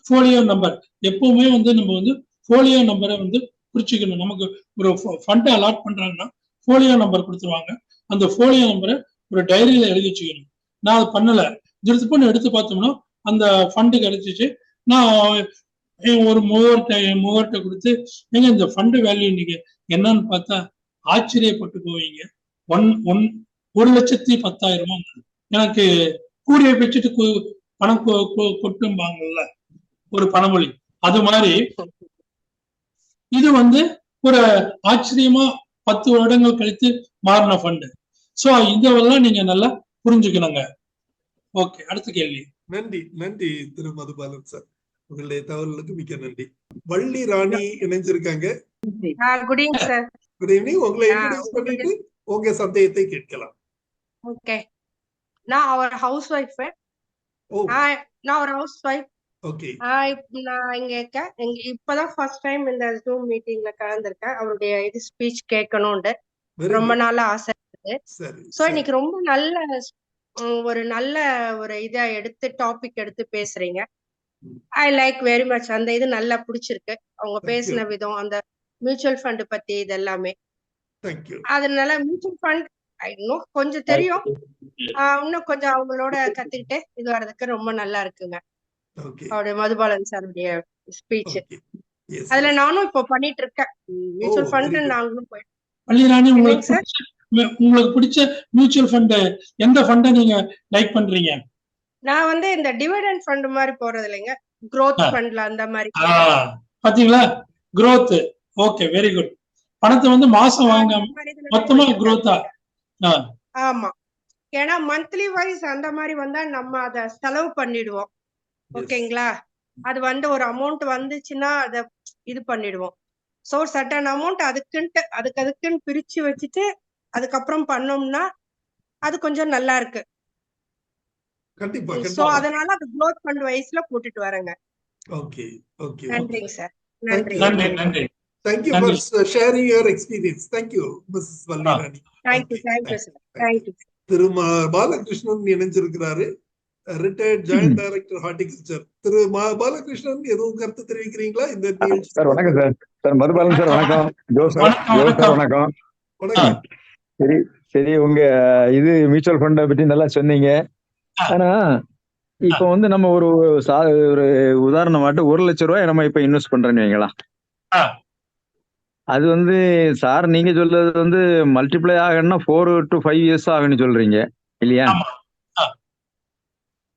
போலியோ நம்பர் எப்பவுமே வந்து நம்ம வந்து போலியோ நம்பரை வந்து குறிச்சுக்கணும். நமக்கு ஒரு ஃபண்டை அலாட் பண்றாங்கன்னா போலியோ நம்பர் கொடுத்துருவாங்க. அந்த போலியோ நம்பரை ஒரு டைரியில எழுதி வச்சுக்கணும். நான் அது பண்ணல. திருப்பி எடுத்து பார்த்தோம்னா அந்த ஃபண்டு கிடைச்சிச்சு. நான் ஒரு மூவர்கிட்ட கொடுத்து, ஏங்க இந்த ஃபண்டு வேல்யூ நீங்க என்னன்னு பார்த்தா ஆச்சரியப்பட்டு போவீங்க. 1,10,000 எனக்கு கூடிய வச்சுட்டு பணம் கொட்டும்பாங்கல்ல ஒரு பணமொழி, அது மாதிரி இது வந்து ஒரு ஆச்சரியமா 10 வருடங்கள் கழித்து மாறின ஃபண்டு. சோ இதெல்லாம் நீங்க நல்லா புரிஞ்சுக்கணுங்க. ஓகே, அடுத்த கேள்வி. நன்றி திரு மதுபாலன் சார், உங்களுடைய தகவல்களுக்கு மிக்க நன்றி. வள்ளி ராணி இணைஞ்சிருக்காங்க. Good evening sir. Good evening. உங்களை இன்ட்ரோடியூஸ் பண்ணிட்டு உங்க சந்தேகத்தை கேட்கலாம். ஓகே, நான் ஒரு ஹவுஸ் ஒய்ஃப். ஓகே, நான் இங்க இருக்கேன். இப்பதான் ஃபர்ஸ்ட் டைம் இந்த ஜூம் மீட்டிங்ல கலந்துருக்கேன். அவருடைய இது ஸ்பீச் கேட்கணும்னு ரொம்ப நாளா ஆசை இருக்கு. சோ இன்னைக்கு ரொம்ப நல்ல ஒரு இதை டாபிக் எடுத்து பேசுறீங்க. I like very much. அந்த இது நல்லா பிடிச்சிருக்கு. அவங்க பேசின விதம், அந்த மியூச்சுவல் ஃபண்ட் பத்தி இது எல்லாமே. அதனால மியூச்சுவல் ஃபண்ட் இன்னும் கொஞ்சம் தெரியும். இன்னும் கொஞ்சம் அவங்களோட கத்துக்கிட்டு இது வர்றதுக்கு ரொம்ப நல்லா இருக்குங்க. அவருடைய மதுபாலன் சாருடைய ஸ்பீச் அதுல நானும் இப்ப பண்ணிட்டு இருக்கேன். மியூச்சுவல் ஃபண்ட் நாங்களும் போயிட்டு. உங்களுக்கு பிடிச்ச மியூச்சுவல் ஃபண்ட் எந்த ஃபண்டை நீங்க லைக் பண்றீங்க? நான் வந்து இந்த டிவிடெண்ட் ஃபண்ட் மாதிரி போறது இல்லைங்க, growth ஃபண்ட்ல அந்த மாதிரி. பாத்தீங்களா, growth. Okay, very good. பணத்தை வந்து மாசம் வாங்காம மொத்தமா growth-ஆ. ஆமா, ஏன்னா மந்த்லி வைஸ் அந்த மாதிரி வந்தா நம்ம அத செலவு பண்ணிடுவோம். ஓகேங்களா, அது வந்து ஒரு அமௌண்ட் வந்துச்சுன்னா அத இது பண்ணிடுவோம். சோ சர்டன் அமௌண்ட் அதுக்குன்னு பிரிச்சு வச்சுட்டு அதுக்கப்புறம் பண்ணோம்னா அது கொஞ்சம் நல்லா இருக்கு. சோ அதனால அது growth fund வைஸ்ல போட்டுட்டு வரேங்க. ஓகே, நன்றிங்க சார். நன்றி. Thank you for sharing your experience. Thank you, Mrs. Valli Rani. Thank you sir. Thank you. Thiru Balakrishnan இணைஞ்சிருக்கிறாரு, retired joint director horticulture. Thiru Balakrishnan எதுவும் கருத்து தெரிவிக்கிறீங்களா இந்த நிகழ்ச்சி? சார் வணக்கம் சார். சார் மதுபாலன் சார் வணக்கம். ஜோ சார் வணக்கம். சரி, உங்க இது மியூச்சுவல் ஃபண்டை பற்றி நல்லா சொன்னீங்க. ஆனா இப்ப வந்து நம்ம ஒரு உதாரணமாட்டு 1 லட்சம் ரூபாய் நம்ம இப்ப இன்வெஸ்ட் பண்றோன்னு வைங்களா, அது வந்து சார் நீங்க சொல்றது வந்து மல்டிப்ளை ஆகணும்னா 4 to 5 years ஆகும்னு சொல்றீங்க இல்லையா? ஆமா. ஆ.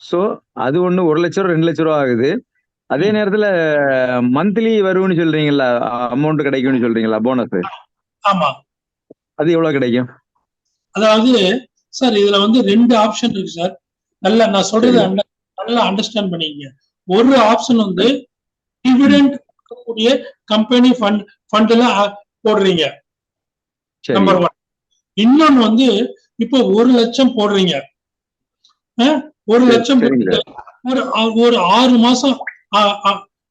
சோ அது ஒண்ணு 1 லட்சம் 2 லட்சம் ரூபா ஆகுது. அதே நேரத்துல மந்த்லி வரும்னு சொல்றீங்களா, அமௌண்ட் கிடைக்கும்னு சொல்றீங்களா போனஸ், ஆமா. அது எவ்வளவு கிடைக்கும்? அதாவது சார் இதுல வந்து 2 ஆப்ஷன் இருக்கு சார். நல்லா நான் சொல்றது நல்லா அண்டர்ஸ்டாண்ட் பண்ணிக்கங்க. ஒரு ஆப்ஷன் வந்து டிவிடெண்ட் கூடிய கம்பெனி ஃபண்ட்ல போடுறீங்க, நம்பர் 1. இன்னொன்னு வந்து இப்போ 1 லட்சம் போடுறீங்க. 1 லட்சம் ஒரு 6 மாசம்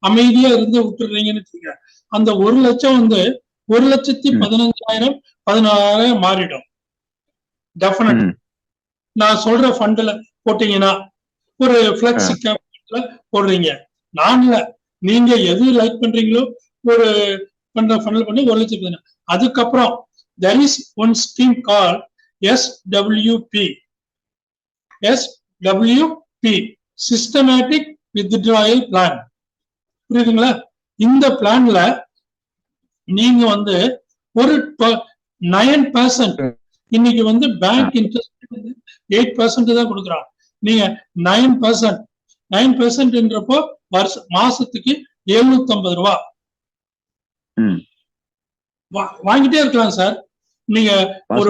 அமைதியா இருந்து விட்டுறீங்கன்னு வச்சுக்கோங்க. அந்த 1 லட்சம் வந்து 1,15,000 16,000 மாறிடும். டெஃபினட். நான் சொல்ற ஃபண்ட்ல போட்டீங்கன்னா ஒரு பிளெக்ஸி கேபிட்டல்ல போடுறீங்க. நான்ல நீங்க எது லைக் பண்றீங்களோ ஒரு ஃபண்ட்ல பண்ணி 1 லட்சம். அதுக்கப்புறம் there is one scheme called SWP. SWP Systematic Withdrawal Plan. புரியுதுங்களா? இந்த பிளான்ல நீங்க வந்து ஒரு 9% இன்னைக்கு வந்து பேங்க் இன்ட்ரெஸ்ட் 8% தான் கொடுக்குறான். நீங்க 9%ன்றப்போ மாசத்துக்கு 750 ரூபா வாங்கிட்டே இருக்கலாம் சார். நீங்க ஒரு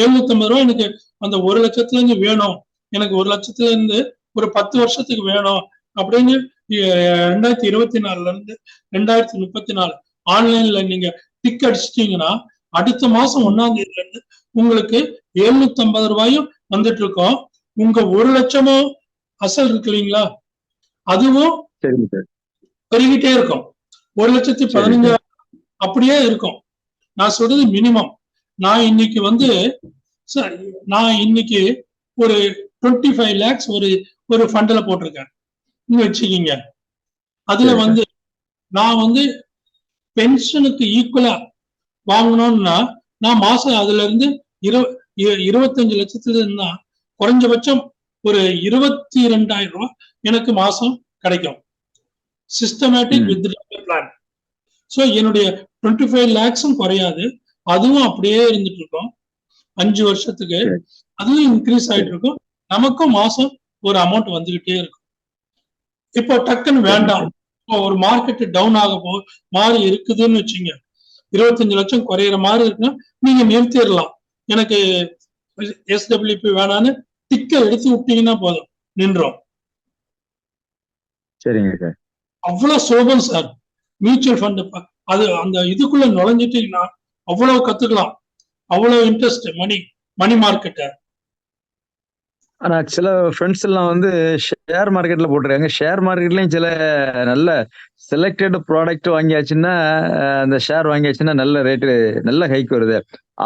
750 ரூபா எனக்கு அந்த 1 லட்சத்துல இருந்து வேணும், எனக்கு 1 லட்சத்துல இருந்து ஒரு 10 வருஷத்துக்கு வேணும் அப்படின்னு 2024ல இருந்து 2034 ஆன்லைன்ல நீங்க டிக் அடிச்சிட்டீங்கன்னா அடுத்த மாசம் 1ஆம் தேதியில இருந்து உங்களுக்கு 750 ரூபாயும் வந்துட்டு இருக்கோம். உங்க 1 லட்சமும் அசல் இருக்கு இல்லைங்களா, அதுவும் பெருகிட்டே இருக்கும். 1,15,000 அப்படியே இருக்கும். நான் சொல்றது மினிமம். நான் இன்னைக்கு வந்து ஒரு 25 lakhs ஒரு ஃபண்ட்ல போட்டிருக்கேன் வச்சுக்கீங்க. அதுல வந்து நான் வந்து பென்ஷனுக்கு ஈக்குவலா வாங்கணும்னா நான் மாசம் அதுல இருந்து 25 லட்சத்துல இருந்தா குறைஞ்சபட்சம் ஒரு 22,000 ரூபாய் எனக்கு மாசம் கிடைக்கும். Systematic withdrawal plan. சோ என்னுடைய 25 lakhsம் குறையாது, அதுவும் அப்படியே இருந்துட்டு இருக்கும் 5 வருஷத்துக்கு. அதுவும் இன்க்ரீஸ் ஆயிட்டு இருக்கும். நமக்கும் மாசம் ஒரு அமௌண்ட் வந்துகிட்டே இருக்கும். இப்போ டக்குன்னு வேண்டாம், இப்போ ஒரு மார்க்கெட் டவுன் ஆக மாறி இருக்குதுன்னு வச்சுங்க, 25 லட்சம் குறையிற மாதிரி இருக்குன்னா நீங்க நிறுத்திடலாம். எனக்கு SWP வேணான்னு டிக்க எடுத்து விட்டீங்கன்னா போதும், நின்றோம். சரிங்க சார். அவ்வளவு சுலபம் சார் மியூச்சுவல் ஃபண்ட். அது அந்த இதுக்குள்ள நுழைஞ்சிட்டீங்கன்னா அவ்வளவு கத்துக்கலாம், அவ்வளவு இன்ட்ரெஸ்ட் மணி மார்க்கெட்ட. ஆனா சில ஃப்ரெண்ட்ஸ் எல்லாம் வந்து ஷேர் மார்க்கெட்ல போட்டுருக்காங்க. ஷேர் மார்க்கெட்லயும் சில நல்ல செலக்டட் ப்ராடக்ட் வாங்கியாச்சுன்னா, அந்த ஷேர் வாங்கியாச்சுன்னா நல்ல ரேட்டு, நல்ல ஹைக் வருது.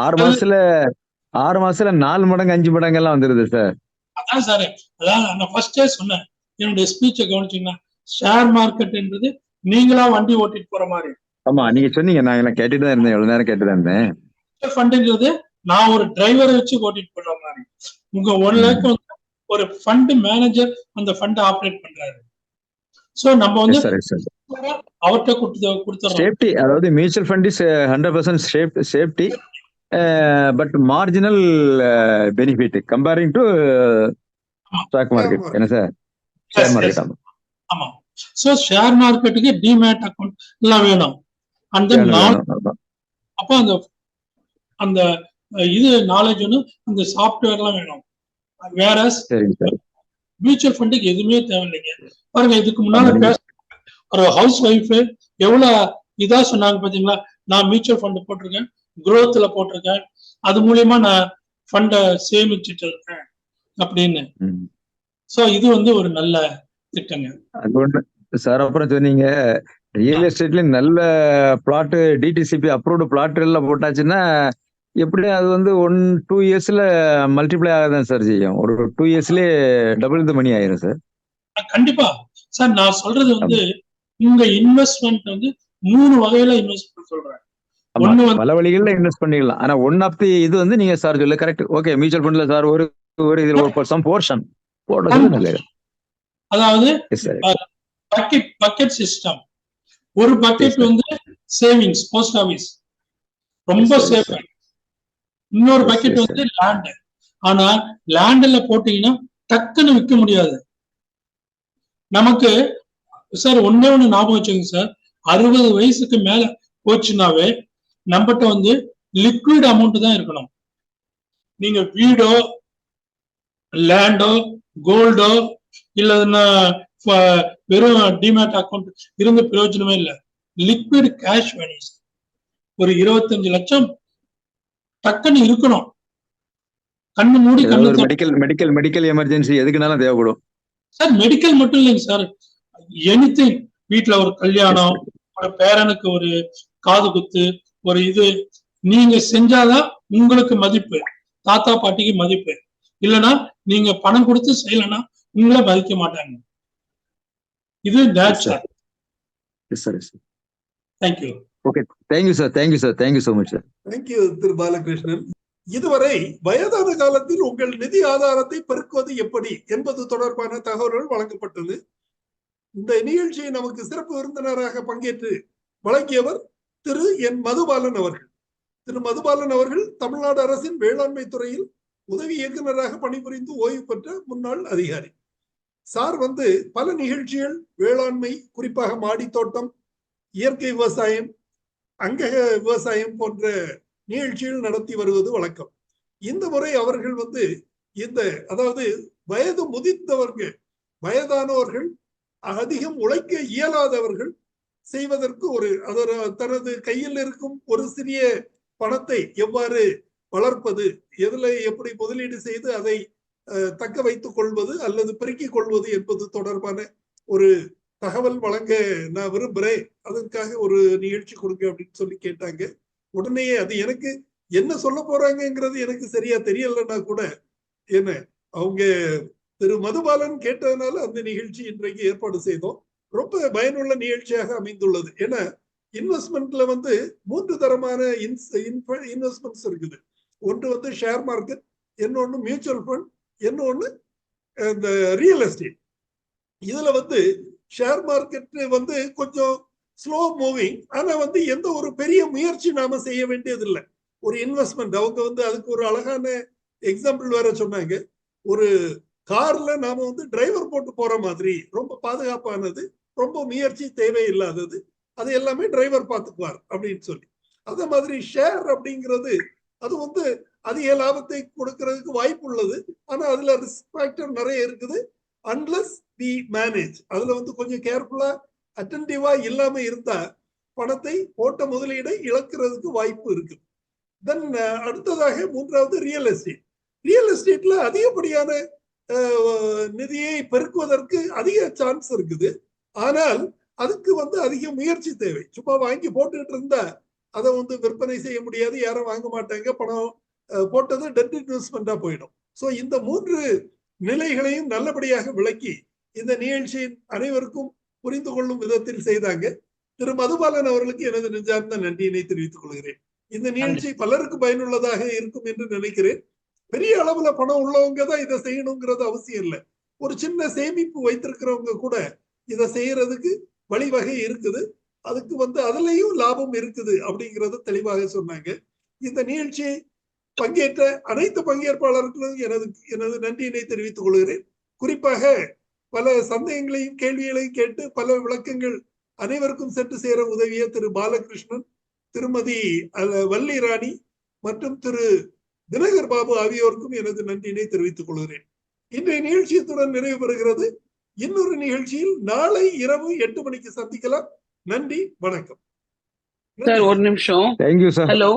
6 மாசத்துல 4 மடங்கு 5 மடங்கு எல்லாம் வந்துருது சார். அதான் சார், அதான் நான் ஃபர்ஸ்டே சொன்னேன், என்னுடைய ஸ்பீச்சை கவனிச்சீங்கன்னா ஷேர் மார்க்கெட்ன்றது நீங்களா வண்டி ஓட்டிட்டு போற மாதிரி. ஆமா நீங்க சொன்னீங்க, நான் கேட்டுட்டு தான் இருந்தேன், எவ்வளவு நேரம் கேட்டுதான் இருந்தேன். ஃபண்டுங்கிறது நான் ஒரு டிரைவரை வச்சு ஓட்டிட்டு போற மாதிரி. உங்க 1 lakh ஒரு ஃபண்ட் மேனேஜர் அந்த ஃபண்ட் ஆபரேட் பண்றாரு. சோ நம்ம வந்து அவர்கிட்ட கொடுத்துறோம். சேஃப்டி, அதாவது mutual fund is 100% safety, but marginal benefit comparing to stock market. என்ன சார்? Share market. ஆமா. சோ ஷேர் மார்க்கெட்டுக்கு டிமேட் அக்கவுண்ட் எல்லாம் வேணும். அப்போ அந்த இது நாலேஜ் ஒன்று, அந்த சாஃப்ட்வேர் எல்லாம் வேணும். வேற மியூச்சுவல் ஃபண்டுக்கு எதுவுமே தேவையில்லைங்க. பாருங்க, இதுக்கு முன்னால ஒரு ஹவுஸ் ஒய்ஃப் எவ்வளவு இதா சொன்னாங்க பாத்தீங்களா, நான் மியூச்சுவல் ஃபண்ட் போட்டிருக்கேன், குரோத்ல போட்டிருக்கேன், அது மூலியமா நான் ஃபண்ட சேமிச்சுட்டு இருக்கேன் அப்படின்னு. சோ இது வந்து ஒரு நல்ல திட்டங்க. சார் அப்புறம் சொன்னீங்க ரியல் எஸ்டேட்ல நல்ல பிளாட், டிடிசிபி அப்ரூவ்டு பிளாட் எல்லாம் போட்டாச்சுன்னா எப்படி அது வந்து 1-2 இயர்ஸ்ல மல்டிப்ளை ஆகாதான் சார் செய்யும். ஒரு 2 இயர்ஸ்லயே டபுள் த மணி ஆயிரும் சார். கண்டிப்பா சார். நான் சொல்றது வந்து உங்க இன்வெஸ்ட்மெண்ட் வந்து 3 வகையில இன்வெஸ்ட் சொல்றேன். பல வழிகள்ல இன்வெஸ்ட் பண்ணிக்கலாம். ஆனா ஒன் ஆஃப் தி இது வந்து நீங்க சார் சொல்ல கரெக்ட். ஓகே, மியூச்சுவல் ஃபண்ட்ல சார் ஒரு இதுல ஒரு சம் போர்ஷன் போடுறது நல்லது. அதாவது பக்கெட் சிஸ்டம். ஒரு பக்கெட் வந்து சேவிங்ஸ் போஸ்ட் ஆபீஸ் ரொம்ப சேஃப். இன்னொரு பக்கெட் வந்து லேண்ட். ஆனா லேண்ட்ல போட்டீங்கன்னா டக்குன்னு விற்க முடியாது. நமக்கு சார் ஒண்ணே ஒண்ணு ஞாபகம் வச்சுங்க சார், 60 வயசுக்கு மேல போச்சுனாவே நம்மகிட்ட வந்து லிக்விட் அமௌண்ட் தான் இருக்கணும். நீங்க வீடோ லேண்டோ கோல்டோ இல்ல வெறும் டிமேட் அக்கௌண்ட் இருந்து பிரயோஜனமே இல்லை. லிக்விட் கேஷ் வேணும். ஒரு 25 லட்சம் டக்குன்னு இருக்கணும். கண்ணு மூடி மெடிக்கல் எமர்ஜென்சி எதுக்குனாலும் தேவைப்படும் சார். மெடிக்கல் மட்டும் இல்லைங்க சார், எனிதிங். வீட்டுல ஒரு கல்யாணம், ஒரு பேரனுக்கு ஒரு காது குத்து, ஒரு இது நீங்க செஞ்சாதான் உங்களுக்கு மதிப்பு, தாத்தா பாட்டிக்கு மதிப்பு. இல்லைன்னா நீங்க பணம் கொடுத்து செய்யலன்னா உங்களை மதிக்க மாட்டாங்க. இது nature. Thank you. Okay, thank you sir, thank you sir, thank you so much sir. Thank you Thiru Balakrishnan. இதுவரை வயதான காலத்தில் உங்கள் நிதி ஆதாரத்தை பெருக்குவது எப்படி என்பது தொடர்பான தகவல்கள் வழங்கப்பட்டது. இந்த நிகழ்ச்சியை நமக்கு சிறப்பு விருந்தினராக பங்கேற்று வழங்கியவர் திரு என் மதுபாலன் அவர்கள். திரு மதுபாலன் அவர்கள் தமிழ்நாடு அரசின் வேளாண்மை துறையில் உதவி இயக்குநராக பணிபுரிந்து ஓய்வு பெற்ற முன்னாள் அதிகாரி. சார் வந்து பல நிகழ்ச்சிகள் வேளாண்மை, குறிப்பாக மாடி தோட்டம், இயற்கை விவசாயம், அங்கக விவசாயம் போன்ற நிகழ்ச்சிகள் நடத்தி வருவது வழக்கம். இந்த முறை அவர்கள் வந்து அதாவது வயது முதிர்ந்தவர்கள், வயதானவர்கள், அதிகம் உழைக்க இயலாதவர்கள் செய்வதற்கு தனது கையில் இருக்கும் ஒரு சிறிய பணத்தை எவ்வாறு வளர்ப்பது, எதுல எப்படி முதலீடு செய்து அதை தக்க வைத்துக் கொள்வது அல்லது பெருக்கிக் கொள்வது என்பது தொடர்பான ஒரு தகவல் வழங்க நான் விரும்புறேன். அதற்காக ஒரு நிகழ்ச்சி கொடுங்க அப்படின்னு சொல்லி கேட்டாங்க. உடனே அது எனக்கு என்ன சொல்ல போறாங்கிறது எனக்கு சரியா தெரியலன்னா கூட என்ன அவங்க திரு மதுபாலன் கேட்டதுனால அந்த நிகழ்ச்சி இன்றைக்கு ஏற்பாடு செய்தோம். ரொம்ப பயனுள்ள நிகழ்ச்சியாக அமைந்துள்ளது. ஏன்னா இன்வெஸ்ட்மெண்ட்ல வந்து 3 தரமான இன்வெஸ்ட்மெண்ட்ஸ் இருக்குது. ஒன்று வந்து ஷேர் மார்க்கெட், இன்னொன்னு மியூச்சுவல் ஃபண்ட், இன்னொன்னு இந்த ரியல் எஸ்டேட். இதுல வந்து ஷேர் மார்க்கெட் வந்து கொஞ்சம் ஸ்லோ மூவிங். ஆனா வந்து எந்த ஒரு பெரிய முயற்சி நாம செய்ய வேண்டியது இல்லை. ஒரு இன்வெஸ்ட்மெண்ட் அவங்க வந்து அதுக்கு ஒரு அழகான எக்ஸாம்பிள் வேற சொன்னாங்க. ஒரு கார்ல நாம வந்து டிரைவர் போட்டு போற மாதிரி ரொம்ப பாதுகாப்பானது, ரொம்ப முயற்சி தேவையில்லாதது, அது எல்லாமே டிரைவர் பார்த்துக்குவார் அப்படின்னு சொல்லி. அதே மாதிரி ஷேர் அப்படிங்கிறது அது வந்து அதிக லாபத்தை கொடுக்கறதுக்கு வாய்ப்பு உள்ளது. ஆனா அதுல ரிஸ்க் ஃபேக்டர் நிறைய இருக்குது. அன்லஸ் வி மேனேஜ், அதுல வந்து கொஞ்சம் கேர்ஃபுல்லா அட்டென்டிவா இல்லாம இருந்தா பணத்தை போட்ட முதலீடை இழக்கிறதுக்கு வாய்ப்பு இருக்கு. தென் அடுத்ததாக 3வது ரியல் எஸ்டேட். ரியல் எஸ்டேட்ல அதிகப்படியான நிதியை பெருக்குவதற்கு அதிக சான்ஸ் இருக்குது. ஆனால் அதுக்கு வந்து அதிக முயற்சி தேவை. சும்மா வாங்கி போட்டுக்கிட்டு இருந்தா அதை வந்து விற்பனை செய்ய முடியாது, யாரும் வாங்க மாட்டாங்க, பணம் போட்டது டெட் இன்வெஸ்ட்மெண்டா போயிடும். ஸோ இந்த 3 நிலைகளையும் நல்லபடியாக விளக்கி இந்த நிகழ்ச்சியின் அனைவருக்கும் புரிந்து கொள்ளும் விதத்தில் செய்தாங்க. திரு மதுபாலன் அவர்களுக்கு எனது நெஞ்சார்ந்த நன்றியினை தெரிவித்துக் கொள்கிறேன். இந்த நிகழ்ச்சி பலருக்கு பயனுள்ளதாக இருக்கும் என்று நினைக்கிறேன். பெரிய அளவுல பணம் உள்ளவங்க தான் இதை செய்யணுங்கிறது அவசியம் இல்லை. ஒரு சின்ன சேமிப்பு வைத்திருக்கிறவங்க கூட இதை செய்யறதுக்கு வழிவகை இருக்குது. அதுக்கு வந்து அதுலயும் லாபம் இருக்குது அப்படிங்கறத தெளிவாக சொன்னாங்க. இந்த நிகழ்ச்சியை பங்கேற்ற அனைத்து பங்கேற்பாளர்களுக்கும் எனது நன்றியினை தெரிவித்துக் கொள்கிறேன். குறிப்பாக பல சந்தேகங்களையும் கேள்விகளையும் கேட்டு பல விளக்கங்கள் அனைவருக்கும் சென்று சேர உதவிய திரு பாலகிருஷ்ணன், திருமதி வள்ளி ராணி மற்றும் திரு தினகர் பாபு ஆகியோருக்கும் எனது நன்றியினை தெரிவித்துக் கொள்கிறேன். இன்றைய நிகழ்ச்சியத்துடன் நிறைவு பெறுகிறது. இன்னொரு நிகழ்ச்சியில் நாளை இரவு 8 மணிக்கு சந்திக்கலாம். நன்றி, வணக்கம். சார் ஒரு நிமிஷம். Thank you sir. Hello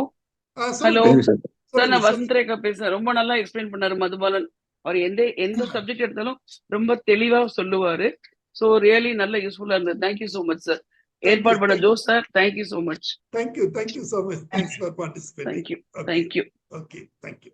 hello sir, நான் வசந்தரேகா பேசுறேன். ரொம்ப நல்லா எக்ஸ்பிளைன் பண்ணாரு மதுபாலன். அவர் எந்த சப்ஜெக்ட் எடுத்தாலும் ரொம்ப தெளிவா சொல்லுவாரு. சோ ரியலி நல்ல யூஸ்ஃபுல்லா இருந்தது. Thank you so much sir. ஏற்பாடு பண்ண Jose sir, thank you so much. Thank you so much. Thanks for participating. Thank you. Okay, thank you.